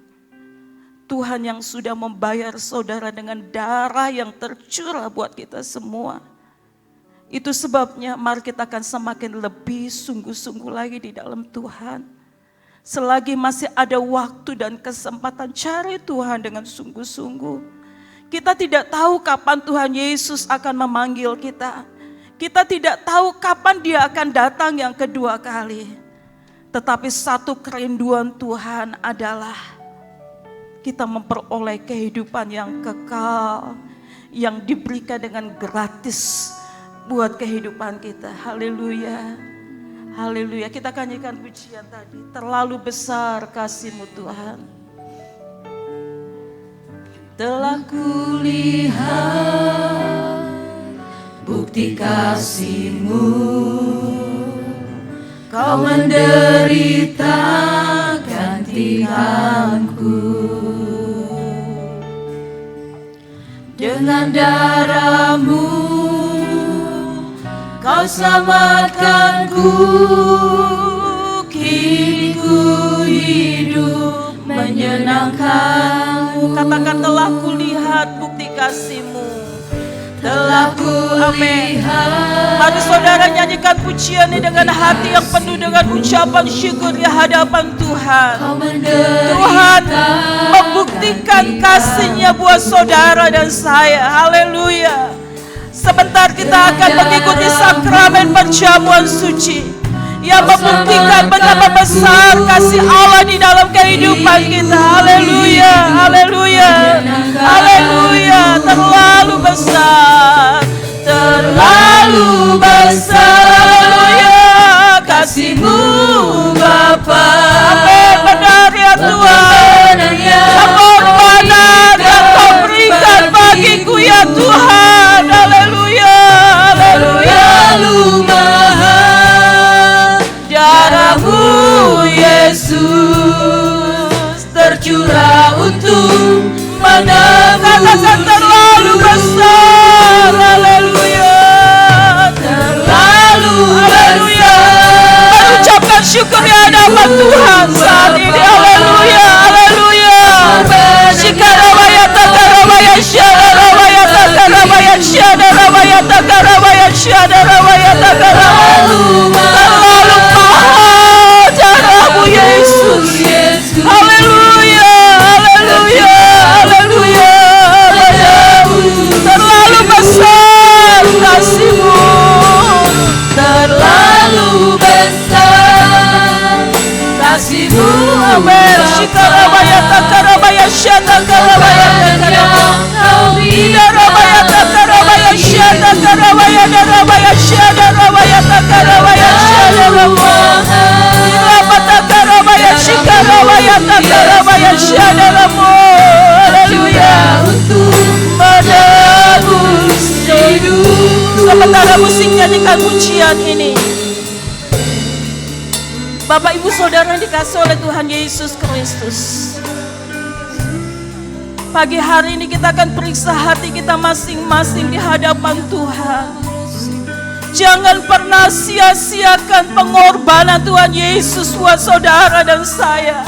Tuhan yang sudah membayar saudara dengan darah yang tercurah buat kita semua. Itu sebabnya mari kita akan semakin lebih sungguh-sungguh lagi di dalam Tuhan. Selagi masih ada waktu dan kesempatan, cari Tuhan dengan sungguh-sungguh. Kita tidak tahu kapan Tuhan Yesus akan memanggil kita. Kita tidak tahu kapan dia akan datang yang kedua kali. Tetapi satu kerinduan Tuhan adalah kita memperoleh kehidupan yang kekal, yang diberikan dengan gratis buat kehidupan kita. Haleluya, haleluya. Kita akan nyanyikan pujian tadi. Terlalu besar kasih-Mu Tuhan. Telah kulihat bukti kasih-Mu. Kau menderita gantikanku. Dengan darah-Mu Kau selamatkanku. Kini ku hidup menyenangkan-Mu. Katakan telah kulihat bukti kasih-Mu. Telah kulihat. Mari saudara nyanyikan pujian ini dengan hati yang penuh dengan ucapan syukur di hadapan Tuhan. Tuhan membuktikan kasih-Nya buat saudara dan saya. Haleluya. Sebentar kita akan mengikuti sakramen perjamuan suci yang membuktikan betapa besar kasih Allah di dalam kehidupan kita. Haleluya, haleluya, haleluya. Terlalu besar, terlalu besar. Haleluya, kasih-Mu Bapa. Amin, benar ya Tuhan. Pengorbanan yang Kau berikan bagiku ya Tuhan. Haleluya, haleluya. Darah-Mu Yesus tercurah untuk menebus terlalu besar. Haleluya, terlalu haleluya. besar. Mengucapkan syukur di hadapan Tuhan saat ini. Haleluya, haleluya. Shikarabaya takarabaya syadarabaya takarabaya syadarabaya takarabaya syadarabaya takarabaya. Terlalu mahal darah-Mu Yesus. Haleluya, haleluya, haleluya. Terlalu besar kasih-Mu. Terlalu besar kasih-Mu. Amin. Shikarabaya takarabaya syadarabaya takarabaya. Darabaya takarabaya syadarabaya darabaya syadarabaya takarabaya syadarabaya. Diraba takarabaya shikarabaya takarabaya syadarabaya. Haleluya. Menebus hidup. Sementara musik nyanyikan pujian ini, Bapak Ibu Saudara dikasih oleh Tuhan Yesus Kristus. Pagi hari ini kita akan periksa hati kita masing-masing di hadapan Tuhan. Jangan pernah sia-siakan pengorbanan Tuhan Yesus buat saudara dan saya.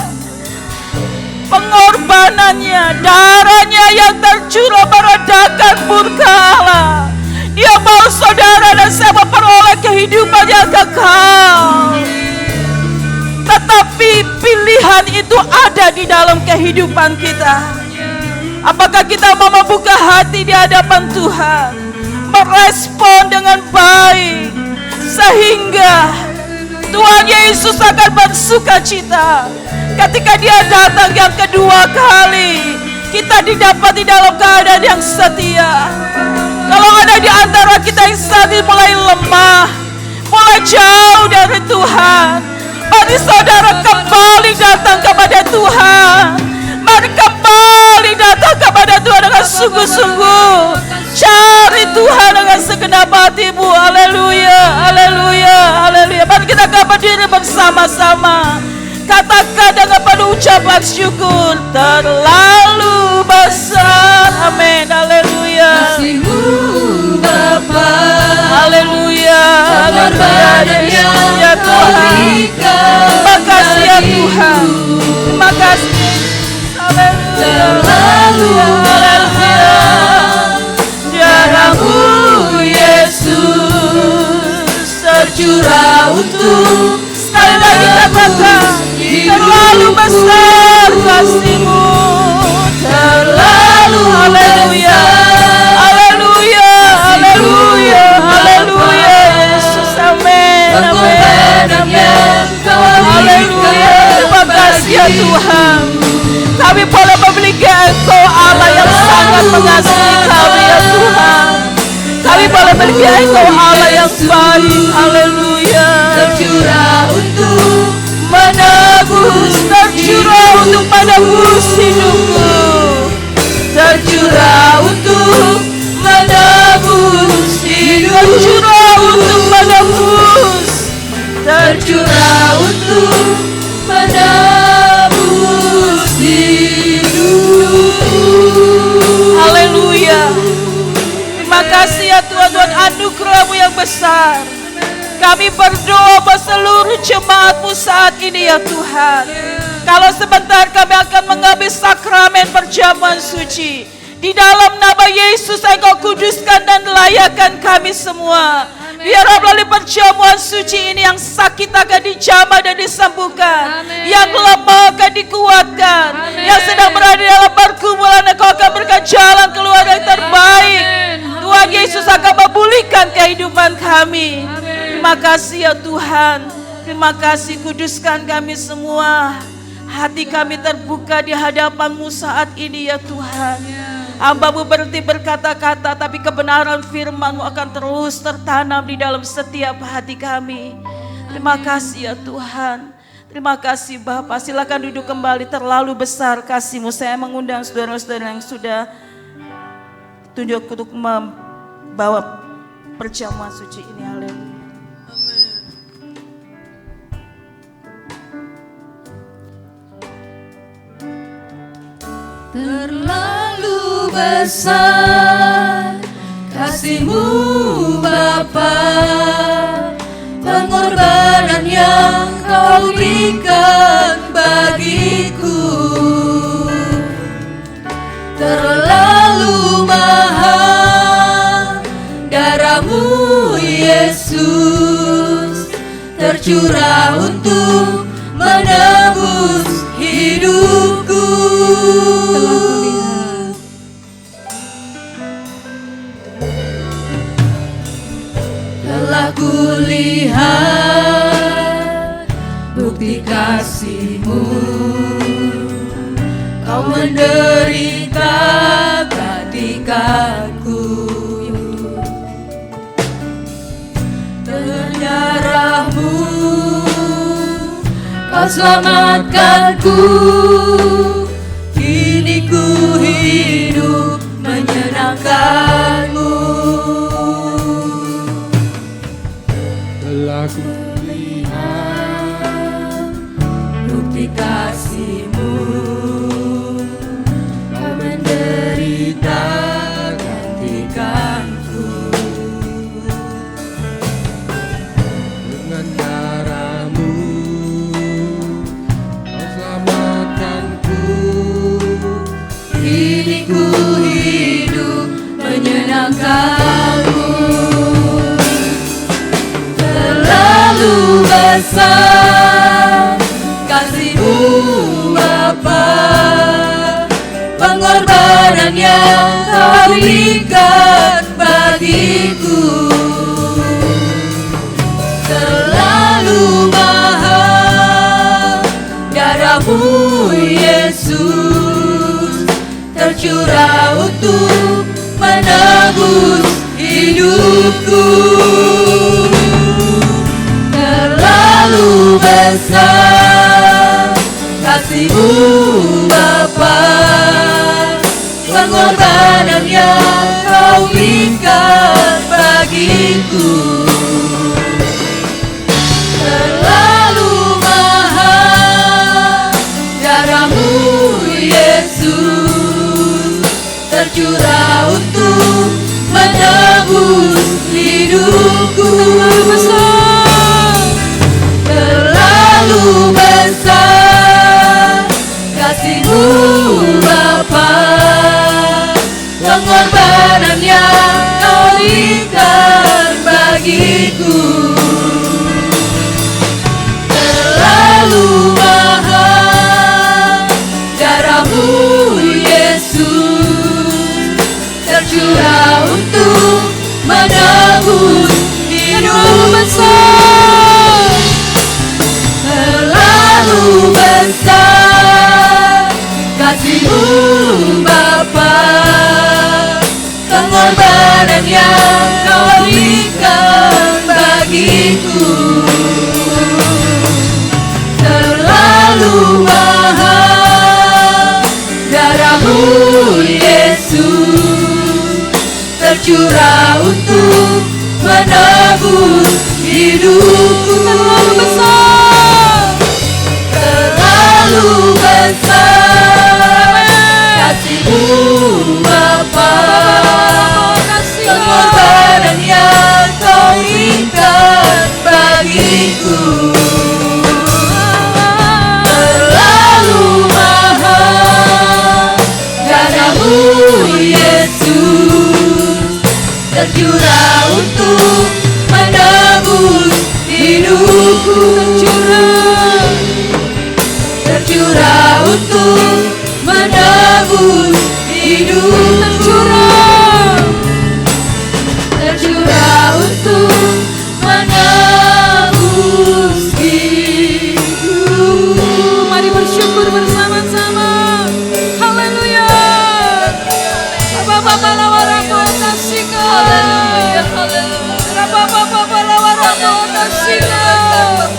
Pengorbanannya, darahnya yang tercurah meredakan murka Allah. Dia mau saudara dan saya memperoleh kehidupan yang kekal. Tetapi pilihan itu ada di dalam kehidupan kita. Apakah kita mau membuka hati di hadapan Tuhan, merespon dengan baik, sehingga Tuhan Yesus akan bersuka cita ketika Dia datang yang kedua kali. Kita didapati dalam keadaan yang setia. Kalau ada di antara kita yang saat ini mulai lemah, mulai jauh dari Tuhan, mari saudara kembali datang kepada Tuhan. Mari kembali datang kepada Tuhan dengan sungguh-sungguh. Cari Tuhan dengan segenap hatimu. Haleluya, haleluya, haleluya. Mari kita berdiri bersama-sama. Katakan dengan penuh ucapan syukur. Terlalu besar. Amin, haleluya. Kasih-Mu Bapa. Haleluya, haleluya. Ya Tuhan, terima kasih ya Tuhan. Terima kasih. Terlalu besar darah-Mu Yesus tercurah untuk Sekali lagi katakan, terlalu besar kasih-Mu. terlalu Haleluya, haleluya, haleluya, haleluya. Yesus, amin, amin, amin. Haleluya, terima kasih ya Tuhan. Kami boleh memiliki Engkau Allah yang sangat mengasihi kami ya Tuhan. Kami boleh memiliki Engkau Allah yang baik. Haleluya. tercurah untuk Menebus, tercurah untuk menebus hidupku. tercurah untuk menebus hidup. Tercurah untuk menebus. Tercurah untuk menebus hidup. Haleluya. Terima kasih ya Tuhan, Tuhan anugerah-Mu yang besar. Kami berdoa buat seluruh jemaat-Mu saat ini ya Tuhan. Kalau sebentar kami akan mengambil sakramen perjamuan suci. Di dalam nama Yesus Engkau kuduskan dan layakkan kami semua. Biar melalui perjamuan suci ini yang sakit akan dijamah dan disembuhkan. Amin. Yang lemah akan dikuatkan. Amin. Yang sedang berada dalam pergumulan Engkau akan berikan jalan keluar yang terbaik. Amin. Tuhan Yesus akan memulihkan kehidupan kami. Amin. Terima kasih ya Tuhan. Terima kasih, kuduskan kami semua. Hati kami terbuka di hadapan-Mu saat ini ya Tuhan. Hamba-Mu berhenti berkata-kata, tapi kebenaran firman-Mu akan terus tertanam di dalam setiap hati kami. Terima kasih ya Tuhan. Terima kasih Bapak. Silakan duduk kembali. Terlalu besar kasih-Mu. Saya mengundang saudara-saudara yang sudah tunjuk untuk membawa perjamuan suci ini. Haleluya. Terlalu besar kasih-Mu Bapa, pengorbanan yang Kau berikan bagiku. Terlalu mahal darah-Mu Yesus, tercurah untuk menebus hidupku. Telah kulihat bukti kasih-Mu, Kau menderita gantikanku. Dengan darah-Mu Kau selamatkanku. Kini ku hidup menyenangkan-Mu. Telah kulihat Bukti kasih-Mu, Kau menderita gantikanku. dengan darah-Mu Kau selamatkanku. Kini ku hidup menyenangkan-Mu. Terlalu besar kasih-Mu Bapa, pengorbanan yang Kau berikan bagiku. Terlalu mahal darah-Mu Yesus, tercurah untuk menebus hidupku. Terlalu besar kasih-Mu Bapa, pengorbanan yang Kau berikan bagiku. Terlalu mahal darah-Mu Yesus, tercurah untuk menebus hidupku. Terlalu besar kasih-Mu Bapa, pengorbanan yang Kau berikan bagiku. Terlalu mahal darah-Mu Yesus, tercurah untuk menebus hidupku. Terlalu besar kasih-Mu Bapa, pengorbanan yang Kau berikan bagiku. Terlalu mahal darah-Mu Yesus, tercurah untuk menebus hidupku. Terlalu besar, terlalu besar kasih-Mu Bapa, pengorbanan yang Kau berikan bagiku. Terlalu mahal darah-Mu Yesus, tercurah untuk menebus hidupku. Tercurah untuk menebus hidupku. Tercurah untuk menebus hidupku. Mari bersyukur bersama-sama. Haleluya. Bapak lawara Tuhan kasih Kau. Haleluya, haleluya. Bapak lawara Tuhan kasih Kau.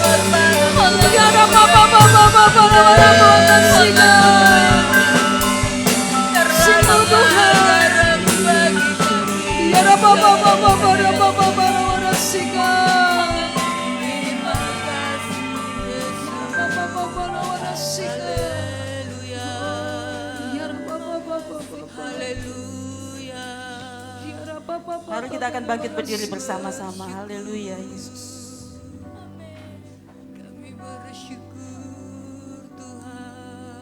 Mari kita akan bangkit berdiri bersama-sama. Haleluya Yesus.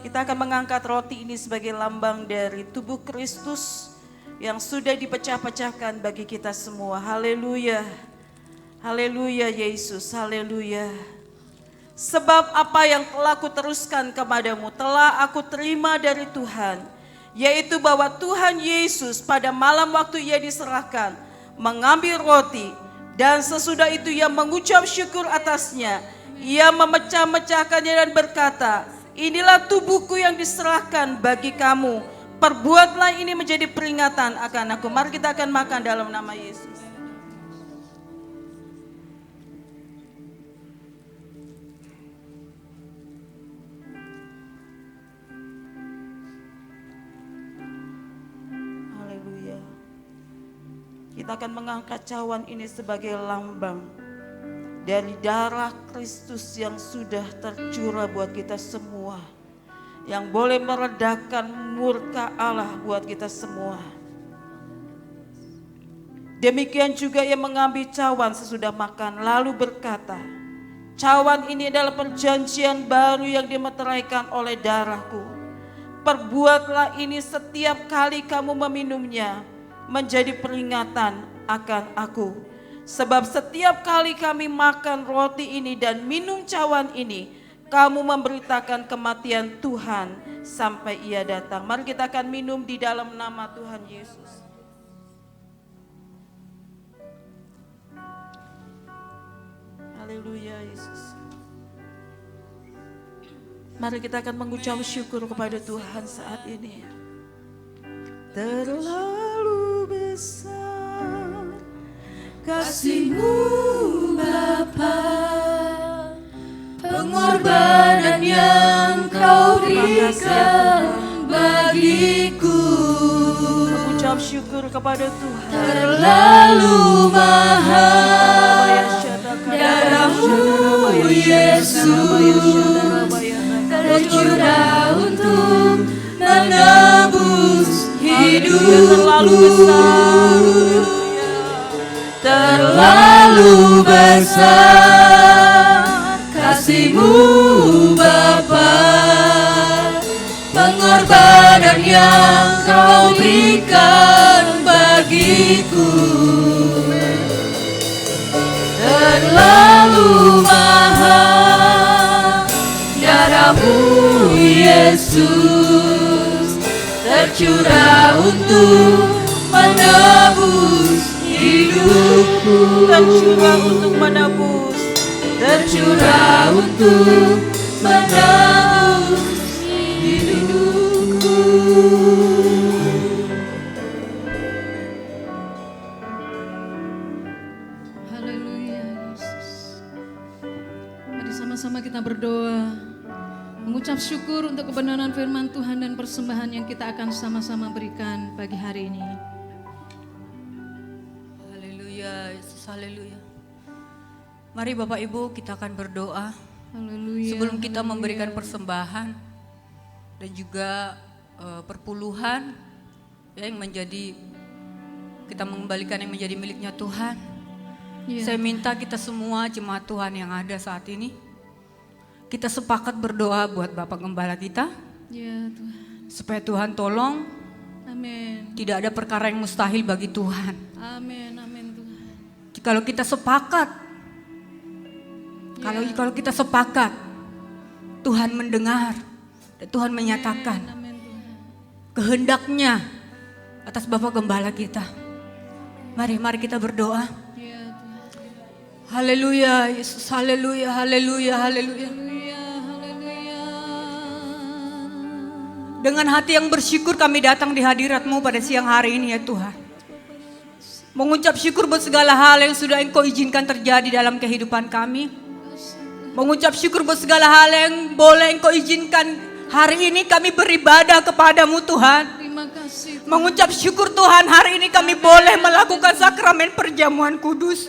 Kita akan mengangkat roti ini sebagai lambang dari tubuh Kristus yang sudah dipecah-pecahkan bagi kita semua. Haleluya. Haleluya Yesus. Haleluya. Sebab apa yang telah kuteruskan kepadamu telah aku terima dari Tuhan, yaitu bahwa Tuhan Yesus pada malam waktu ia diserahkan mengambil roti, dan sesudah itu ia mengucap syukur atasnya. Ia memecah-mecahkannya dan berkata, inilah tubuhku yang diserahkan bagi kamu. Perbuatlah ini menjadi peringatan akan aku. Mari kita akan makan dalam nama Yesus. Haleluya. Kita akan mengangkat cawan ini sebagai lambang dari darah Kristus yang sudah tercurah buat kita semua, yang boleh meredakan murka Allah buat kita semua. Demikian juga ia mengambil cawan sesudah makan lalu berkata, cawan ini adalah perjanjian baru yang dimeteraikan oleh darahku. Perbuatlah ini setiap kali kamu meminumnya menjadi peringatan akan aku. Sebab setiap kali kami makan roti ini dan minum cawan ini, kamu memberitakan kematian Tuhan sampai ia datang. Mari kita akan minum di dalam nama Tuhan Yesus. Haleluya Yesus. Mari kita akan mengucap syukur kepada Tuhan saat ini. Terlalu besar kasih-Mu Bapa, pengorbanan yang Kau berikan bagiku mengucap syukur kepada Tuhan. terlalu mahal. Darah-Mu Yesus tercurah untuk menebus hidupku. Terlalu besar kasih-Mu Bapa, pengorbanan yang Kau berikan bagiku terlalu mahal. Darah-Mu Yesus tercurah untuk menebus hidupku. Tercurah untuk menebus, tercurah untuk menebus hidupku. Haleluya Yesus. Mari sama-sama kita berdoa, mengucap syukur untuk kebenaran firman Tuhan dan persembahan yang kita akan sama-sama berikan pagi hari ini. Haleluya Yesus, haleluya. Mari Bapak Ibu kita akan berdoa. Haleluya. Sebelum kita memberikan persembahan dan juga perpuluhan yang menjadi, kita mengembalikan yang menjadi miliknya Tuhan. Ya. Saya minta kita semua jemaat Tuhan yang ada saat ini, kita sepakat berdoa buat Bapak Gembala kita. Ya Tuhan. Supaya Tuhan tolong, Amin. tidak ada perkara yang mustahil bagi Tuhan. Amin, amin Tuhan. Kalau kita sepakat, kalau kita sepakat, Tuhan mendengar dan Tuhan menyatakan Amin Tuhan. kehendaknya atas Bapak Gembala kita. Mari kita berdoa. Ya Tuhan. Haleluya Yesus, haleluya, haleluya, haleluya. Haleluya, haleluya. Dengan hati yang bersyukur kami datang di hadirat-Mu pada siang hari ini ya Tuhan. Mengucap syukur buat segala hal yang sudah Engkau izinkan terjadi dalam kehidupan kami. Mengucap syukur buat segala hal yang boleh Engkau izinkan hari ini kami beribadah kepadamu Tuhan. Terima kasih. Mengucap syukur Tuhan, hari ini kami boleh melakukan sakramen perjamuan kudus.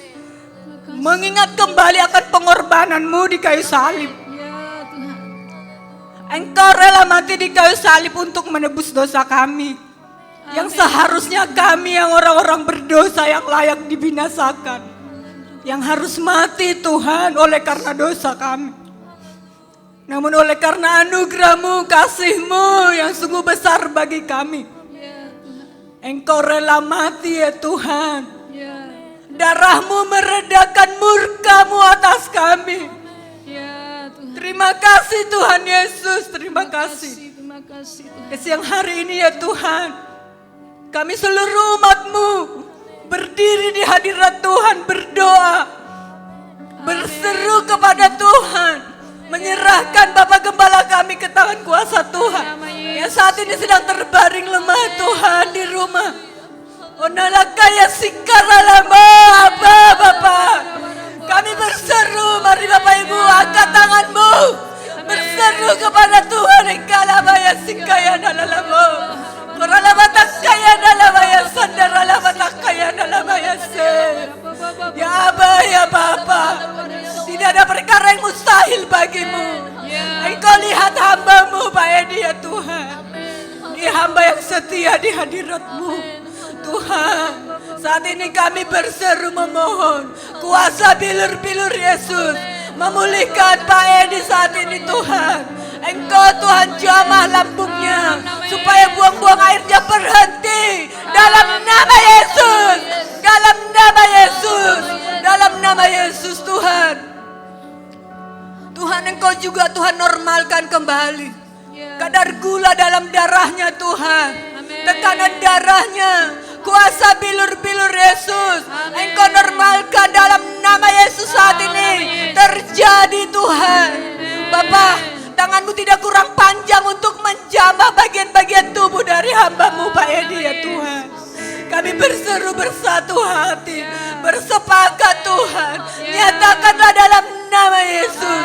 Mengingat kembali akan pengorbananmu di kayu salib. Ya Tuhan. Engkau rela mati di kayu salib untuk menebus dosa kami. Yang seharusnya kami yang orang-orang berdosa yang layak dibinasakan. Yang harus mati Tuhan oleh karena dosa kami. Namun oleh karena anugerah-Mu, kasih-Mu yang sungguh besar bagi kami. Ya Tuhan. Engkau rela mati ya Tuhan. Ya. Darah-Mu meredakan murka-Mu atas kami. Ya Tuhan. Terima kasih Tuhan Yesus, terima kasih. Terima kasih Tuhan. Di siang hari ini ya Tuhan, kami seluruh umat-Mu berdiri di hadirat Tuhan berdoa, berseru kepada Tuhan, menyerahkan Bapak Gembala kami ke tangan kuasa Tuhan yang saat ini sedang terbaring lemah Tuhan di rumah. Onalakaya sikaralama apa Bapak, kami berseru, mari Bapak Ibu angkat tanganmu, berseru kepada Tuhan. Engkalabaya sikaya dalalamo, koralabatakaya dalamaya sandaralabatakaya dalamaya se. Ya Aba ya Bapa, tidak ada perkara yang mustahil bagimu. Engkau lihat hamba-Mu Pak Edi ya Tuhan, dia hamba yang setia di hadirat-Mu Tuhan. Saat ini kami berseru memohon kuasa bilur-bilur Yesus memulihkan Pak Edi saat ini Tuhan. Engkau Tuhan jamah lambungnya supaya buang-buang airnya berhenti dalam nama Yesus, dalam nama Yesus, dalam nama Yesus Tuhan. Tuhan Engkau juga Tuhan normalkan kembali kadar gula dalam darahnya Tuhan, tekanan darahnya, kuasa bilur-bilur Yesus Engkau normalkan dalam nama Yesus saat ini terjadi Tuhan. Bapak, tangan-Mu tidak kurang panjang untuk menjamah bagian-bagian tubuh dari hamba-Mu Pak Edi ya Tuhan. Kami berseru bersatu hati, bersepakat Tuhan, nyatakanlah dalam nama Yesus,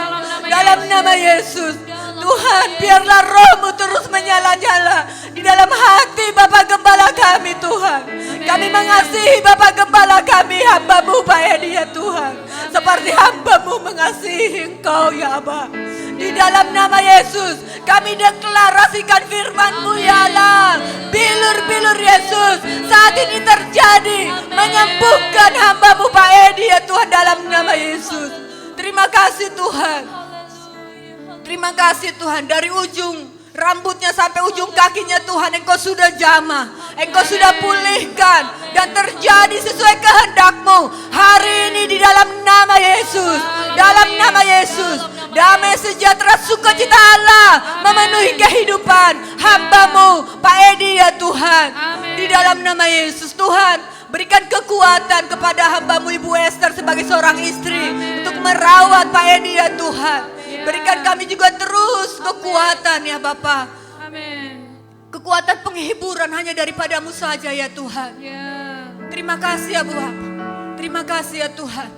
dalam nama Yesus. Tuhan, biarlah Roh-Mu terus menyala-nyala di dalam hati Bapak Gembala kami Tuhan. Kami mengasihi Bapak Gembala kami, hamba-Mu Pak Edi ya Tuhan, seperti hamba-Mu mengasihi Engkau ya Aba. Di dalam nama Yesus kami deklarasikan firman-Mu ya Allah. Bilur-bilur Yesus saat ini terjadi, menyembuhkan hamba-Mu Pak Edi ya Tuhan dalam nama Yesus. Terima kasih Tuhan. Terima kasih Tuhan, dari ujung rambutnya sampai ujung kakinya Tuhan Engkau sudah jamah, Engkau sudah pulihkan dan terjadi sesuai kehendak-Mu hari ini di dalam nama Yesus, dalam nama Yesus. Damai sejahtera sukacita Allah memenuhi kehidupan hamba-Mu Pak Edi ya Tuhan, di dalam nama Yesus. Tuhan, berikan kekuatan kepada hamba-Mu Ibu Esther sebagai seorang istri untuk merawat Pak Edi ya Tuhan. Berikan kami juga terus kekuatan ya Bapa. Amin. Kekuatan penghiburan hanya daripada-Mu saja ya Tuhan. Terima kasih ya Bapak. Terima kasih ya Tuhan.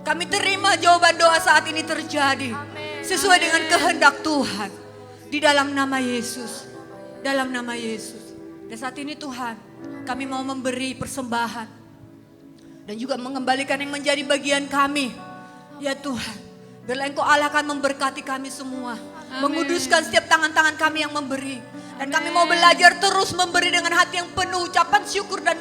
Kami terima jawaban doa saat ini terjadi sesuai dengan kehendak Tuhan. Di dalam nama Yesus. Dalam nama Yesus. Dan saat ini Tuhan, kami mau memberi persembahan dan juga mengembalikan yang menjadi bagian kami. Ya Tuhan, biarlah Engkau Allah akan memberkati kami semua. Menguduskan setiap tangan-tangan kami yang memberi. Dan kami mau belajar terus memberi dengan hati yang penuh ucapan syukur dan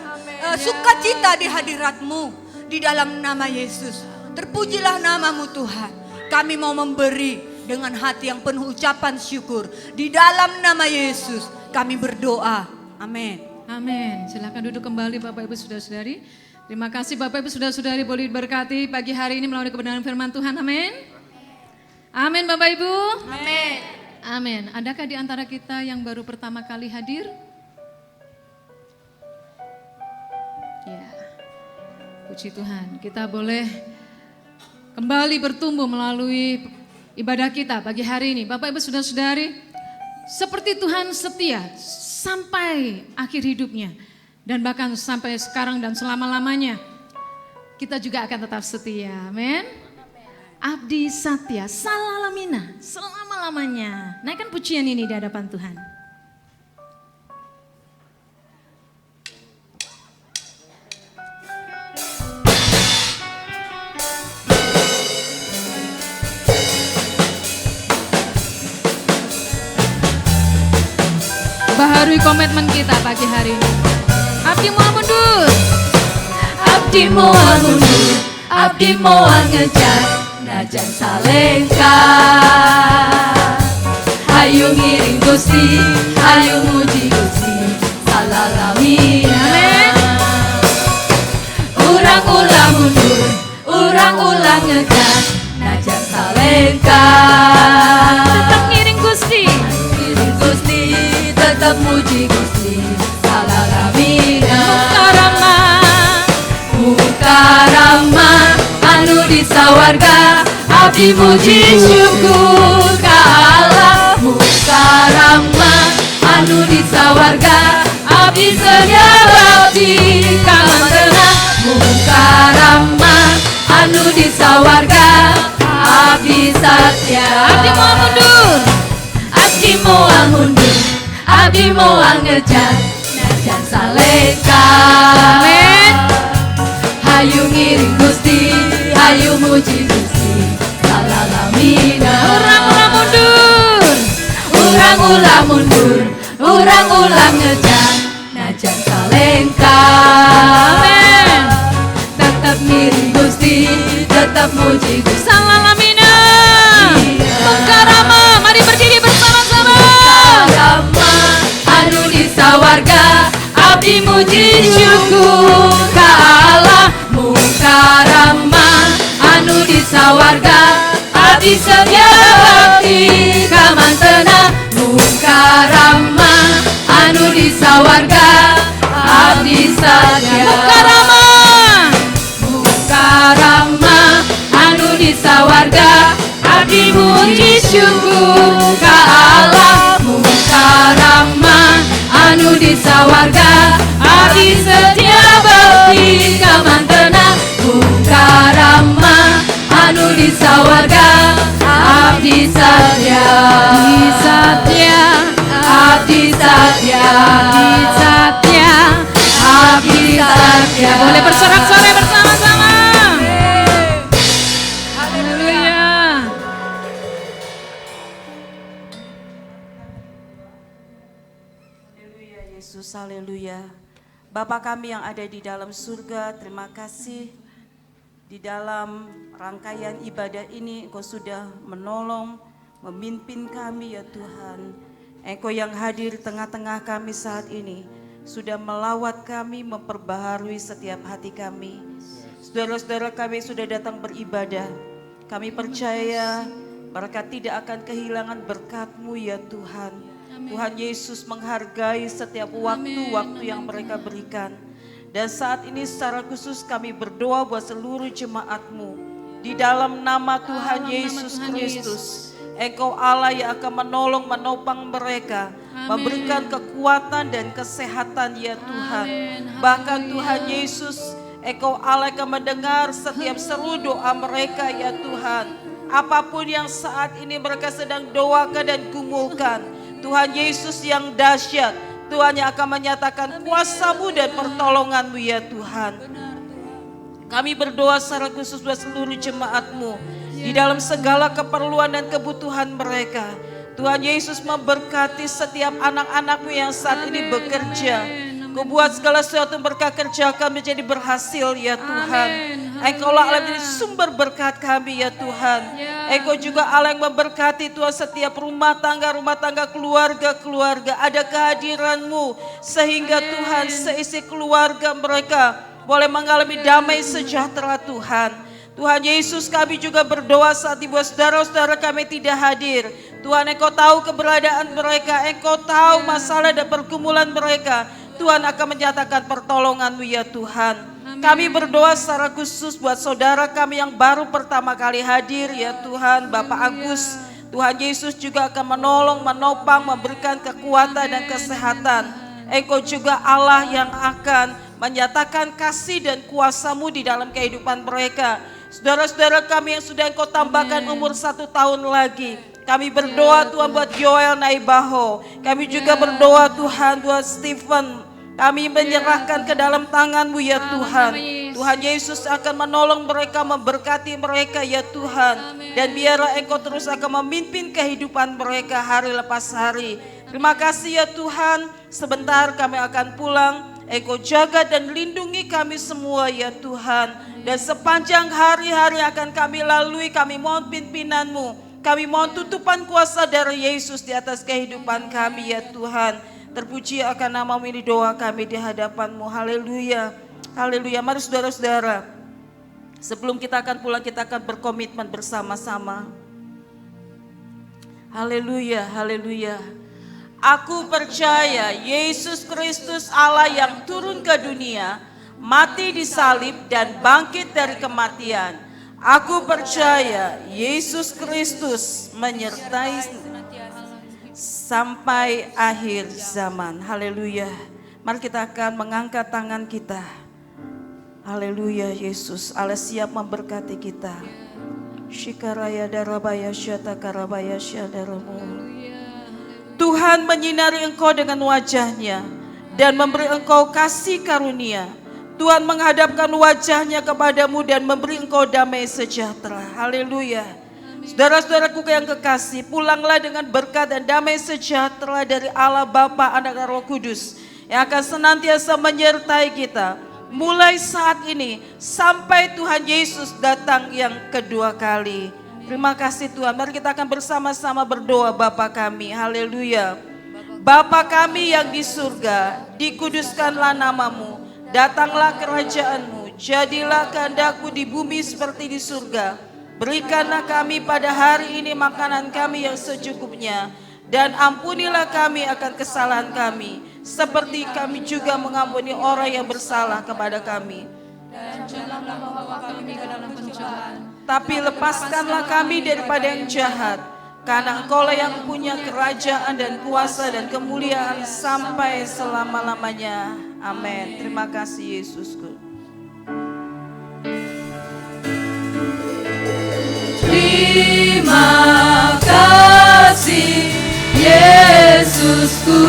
sukacita di hadirat-Mu. Di dalam nama Yesus. Terpujilah nama-Mu Tuhan. Kami mau memberi dengan hati yang penuh ucapan syukur. Di dalam nama Yesus kami berdoa. Amin. Amin. Silakan duduk kembali Bapak Ibu Saudara-saudari. Terima kasih Bapak Ibu Saudara-saudari, boleh diberkati pagi hari ini melalui kebenaran firman Tuhan. Amin. Amin Bapak Ibu. Amin. Amin. Adakah di antara kita yang baru pertama kali hadir? Ya. Puji Tuhan, kita boleh kembali bertumbuh melalui ibadah kita pagi hari ini. Bapak Ibu Saudara-saudari, seperti Tuhan setia sampai akhir hidupnya. Dan bahkan sampai sekarang dan selama-lamanya kita juga akan tetap setia. Amin. Abdi Satya, Salalamina, selama-lamanya. Naikkan pujian ini di hadapan Tuhan. Baharui komitmen kita pagi hari ini. Abdi moal mundur. Abdi moal mundur, abdi moal ngejar, najan salengka. Hayu ngiring Gusti, hayu muji Gusti, salalamina. Urang ulah mundur, urang ulah ngejar, najan salengka. Tetap ngiring Gusti. Ngiring Gusti, tetap muji Gusti, salalamina. Mukarama anu disawarga, abdi muji syukur ka Allah. Mukarama anu disawarga, abdi sedia bakti ka mantena. Mukarama anu disawarga, abdi satya. Abdi moal mundur. Abdi moal mundur, abdi moal ngejar, najan saleka. Amin. Hayu ngiring Gusti, hayu muji Gusti, salalamina. Urang ulah mundur. Urang ulah mundur, urang ulah ngejar, najan salengka. Amin. Tetap ngiring Gusti, tetap muji Gusti. Salalamina. Mukarama, mari berdiri bersama-sama. Mukarama anu disawarga, abdi muji syukur ka Allah. Mukarama anu disawarga, abdi sedia bakti ka mantena. Mukarama anu disawarga, abdi satya. Mukarama. Mukarama anu disawarga, abdi muji syukur ka Allah. Mukarama anu disawarga, abdi setia bakti ka mantena. Mukarama anu disawarga, abdi satya. Abdi Satya. Abdi satya. Abdi Satya. Abdi satya. Boleh bersorak-sorai bersama-sama. Haleluya. Haleluya Yesus, haleluya. Bapa kami yang ada di dalam surga, terima kasih di dalam rangkaian ibadah ini Engkau sudah menolong, memimpin kami ya Tuhan. Engkau yang hadir tengah-tengah kami saat ini sudah melawat kami, memperbaharui setiap hati kami. Saudara-saudara kami sudah datang beribadah. Kami percaya mereka tidak akan kehilangan berkat-Mu ya Tuhan. Tuhan Yesus menghargai setiap waktu-waktu yang mereka berikan. Dan saat ini secara khusus kami berdoa buat seluruh jemaat-Mu. Di dalam nama Tuhan Yesus Kristus. Engkau Allah yang akan menolong, menopang mereka. Memberikan kekuatan dan kesehatan ya Tuhan. Bahkan Tuhan Yesus, Engkau Allah akan mendengar setiap seru doa mereka ya Tuhan. Apapun yang saat ini mereka sedang doakan dan gumulkan, Tuhan Yesus yang dahsyat, Tuhan yang akan menyatakan kuasa-Mu dan pertolongan-Mu ya Tuhan. Kami berdoa secara khusus buat seluruh jemaat-Mu di dalam segala keperluan dan kebutuhan mereka. Tuhan Yesus memberkati setiap anak-anak-Mu yang saat ini bekerja. Kau buat segala sesuatu yang mereka kerjakan menjadi berhasil ya Tuhan. Engkau Allah yang menjadi sumber berkat kami ya Tuhan. Engkau juga Allah yang memberkati Tuhan setiap rumah tangga, keluarga. Ada kehadiran-Mu sehingga Tuhan seisi keluarga mereka boleh mengalami damai sejahtera Tuhan. Tuhan Yesus, kami juga berdoa saat ini buat saudara-saudara kami tidak hadir. Tuhan, Engkau tahu keberadaan mereka, Engkau tahu masalah dan pergumulan mereka. Tuhan akan menyatakan pertolongan-Mu ya Tuhan. Kami berdoa secara khusus buat saudara kami yang baru pertama kali hadir ya Tuhan, Bapak Agus. Tuhan Yesus juga akan menolong, menopang, memberikan kekuatan dan kesehatan. Engkau juga Allah yang akan menyatakan kasih dan kuasa-Mu di dalam kehidupan mereka. Saudara-saudara kami yang sudah Engkau tambahkan umur 1 tahun lagi, kami berdoa Tuhan buat Joel Naibaho. Kami juga berdoa Tuhan buat Stephen. Kami menyerahkan ke dalam tangan-Mu ya Tuhan. Tuhan Yesus akan menolong mereka, memberkati mereka ya Tuhan. Dan biarlah Engkau terus akan memimpin kehidupan mereka hari lepas hari. Terima kasih ya Tuhan. Sebentar kami akan pulang. Engkau jaga dan lindungi kami semua ya Tuhan. Dan sepanjang hari-hari akan kami lalui, kami mohon pimpinan-Mu. Kami mohon tutupan kuasa dari Yesus di atas kehidupan kami ya Tuhan. Terpuji akan nama-Mu, ini doa kami di hadapan-Mu. Haleluya. Haleluya. Mari saudara-saudara, sebelum kita akan pulang, kita akan berkomitmen bersama-sama. Haleluya, haleluya. Aku percaya Yesus Kristus Allah yang turun ke dunia, mati di salib dan bangkit dari kematian. Aku percaya Yesus Kristus menyertai sampai akhir zaman. Haleluya. Mari kita akan mengangkat tangan kita. Haleluya. Yesus Allah siap memberkati kita. Shikaraya darabaya syata karabaya syadaramu. Tuhan menyinari engkau dengan wajahnya dan memberi engkau kasih karunia. Tuhan menghadapkan wajahnya kepadamu dan memberi engkau damai sejahtera. Haleluya. Saudara-saudaraku yang kekasih, pulanglah dengan berkat dan damai sejahtera dari Allah Bapa, Anak dan Roh Kudus yang akan senantiasa menyertai kita mulai saat ini sampai Tuhan Yesus datang yang kedua kali. Terima kasih Tuhan. Mari kita akan bersama-sama berdoa. Bapa kami, haleluya. Bapa kami yang di surga, dikuduskanlah nama-Mu, datanglah kerajaan-Mu, jadilah kehendak-Mu di bumi seperti di surga. Berikanlah kami pada hari ini makanan kami yang secukupnya, dan ampunilah kami akan kesalahan kami, seperti kami juga mengampuni orang yang bersalah kepada kami. Dan janganlah membawa kami ke dalam pencobaan, tapi lepaskanlah kami daripada yang jahat, karena Engkaulah yang punya kerajaan dan kuasa dan kemuliaan sampai selama-lamanya. Amin. Terima kasih Yesusku. Terima kasih Yesusku.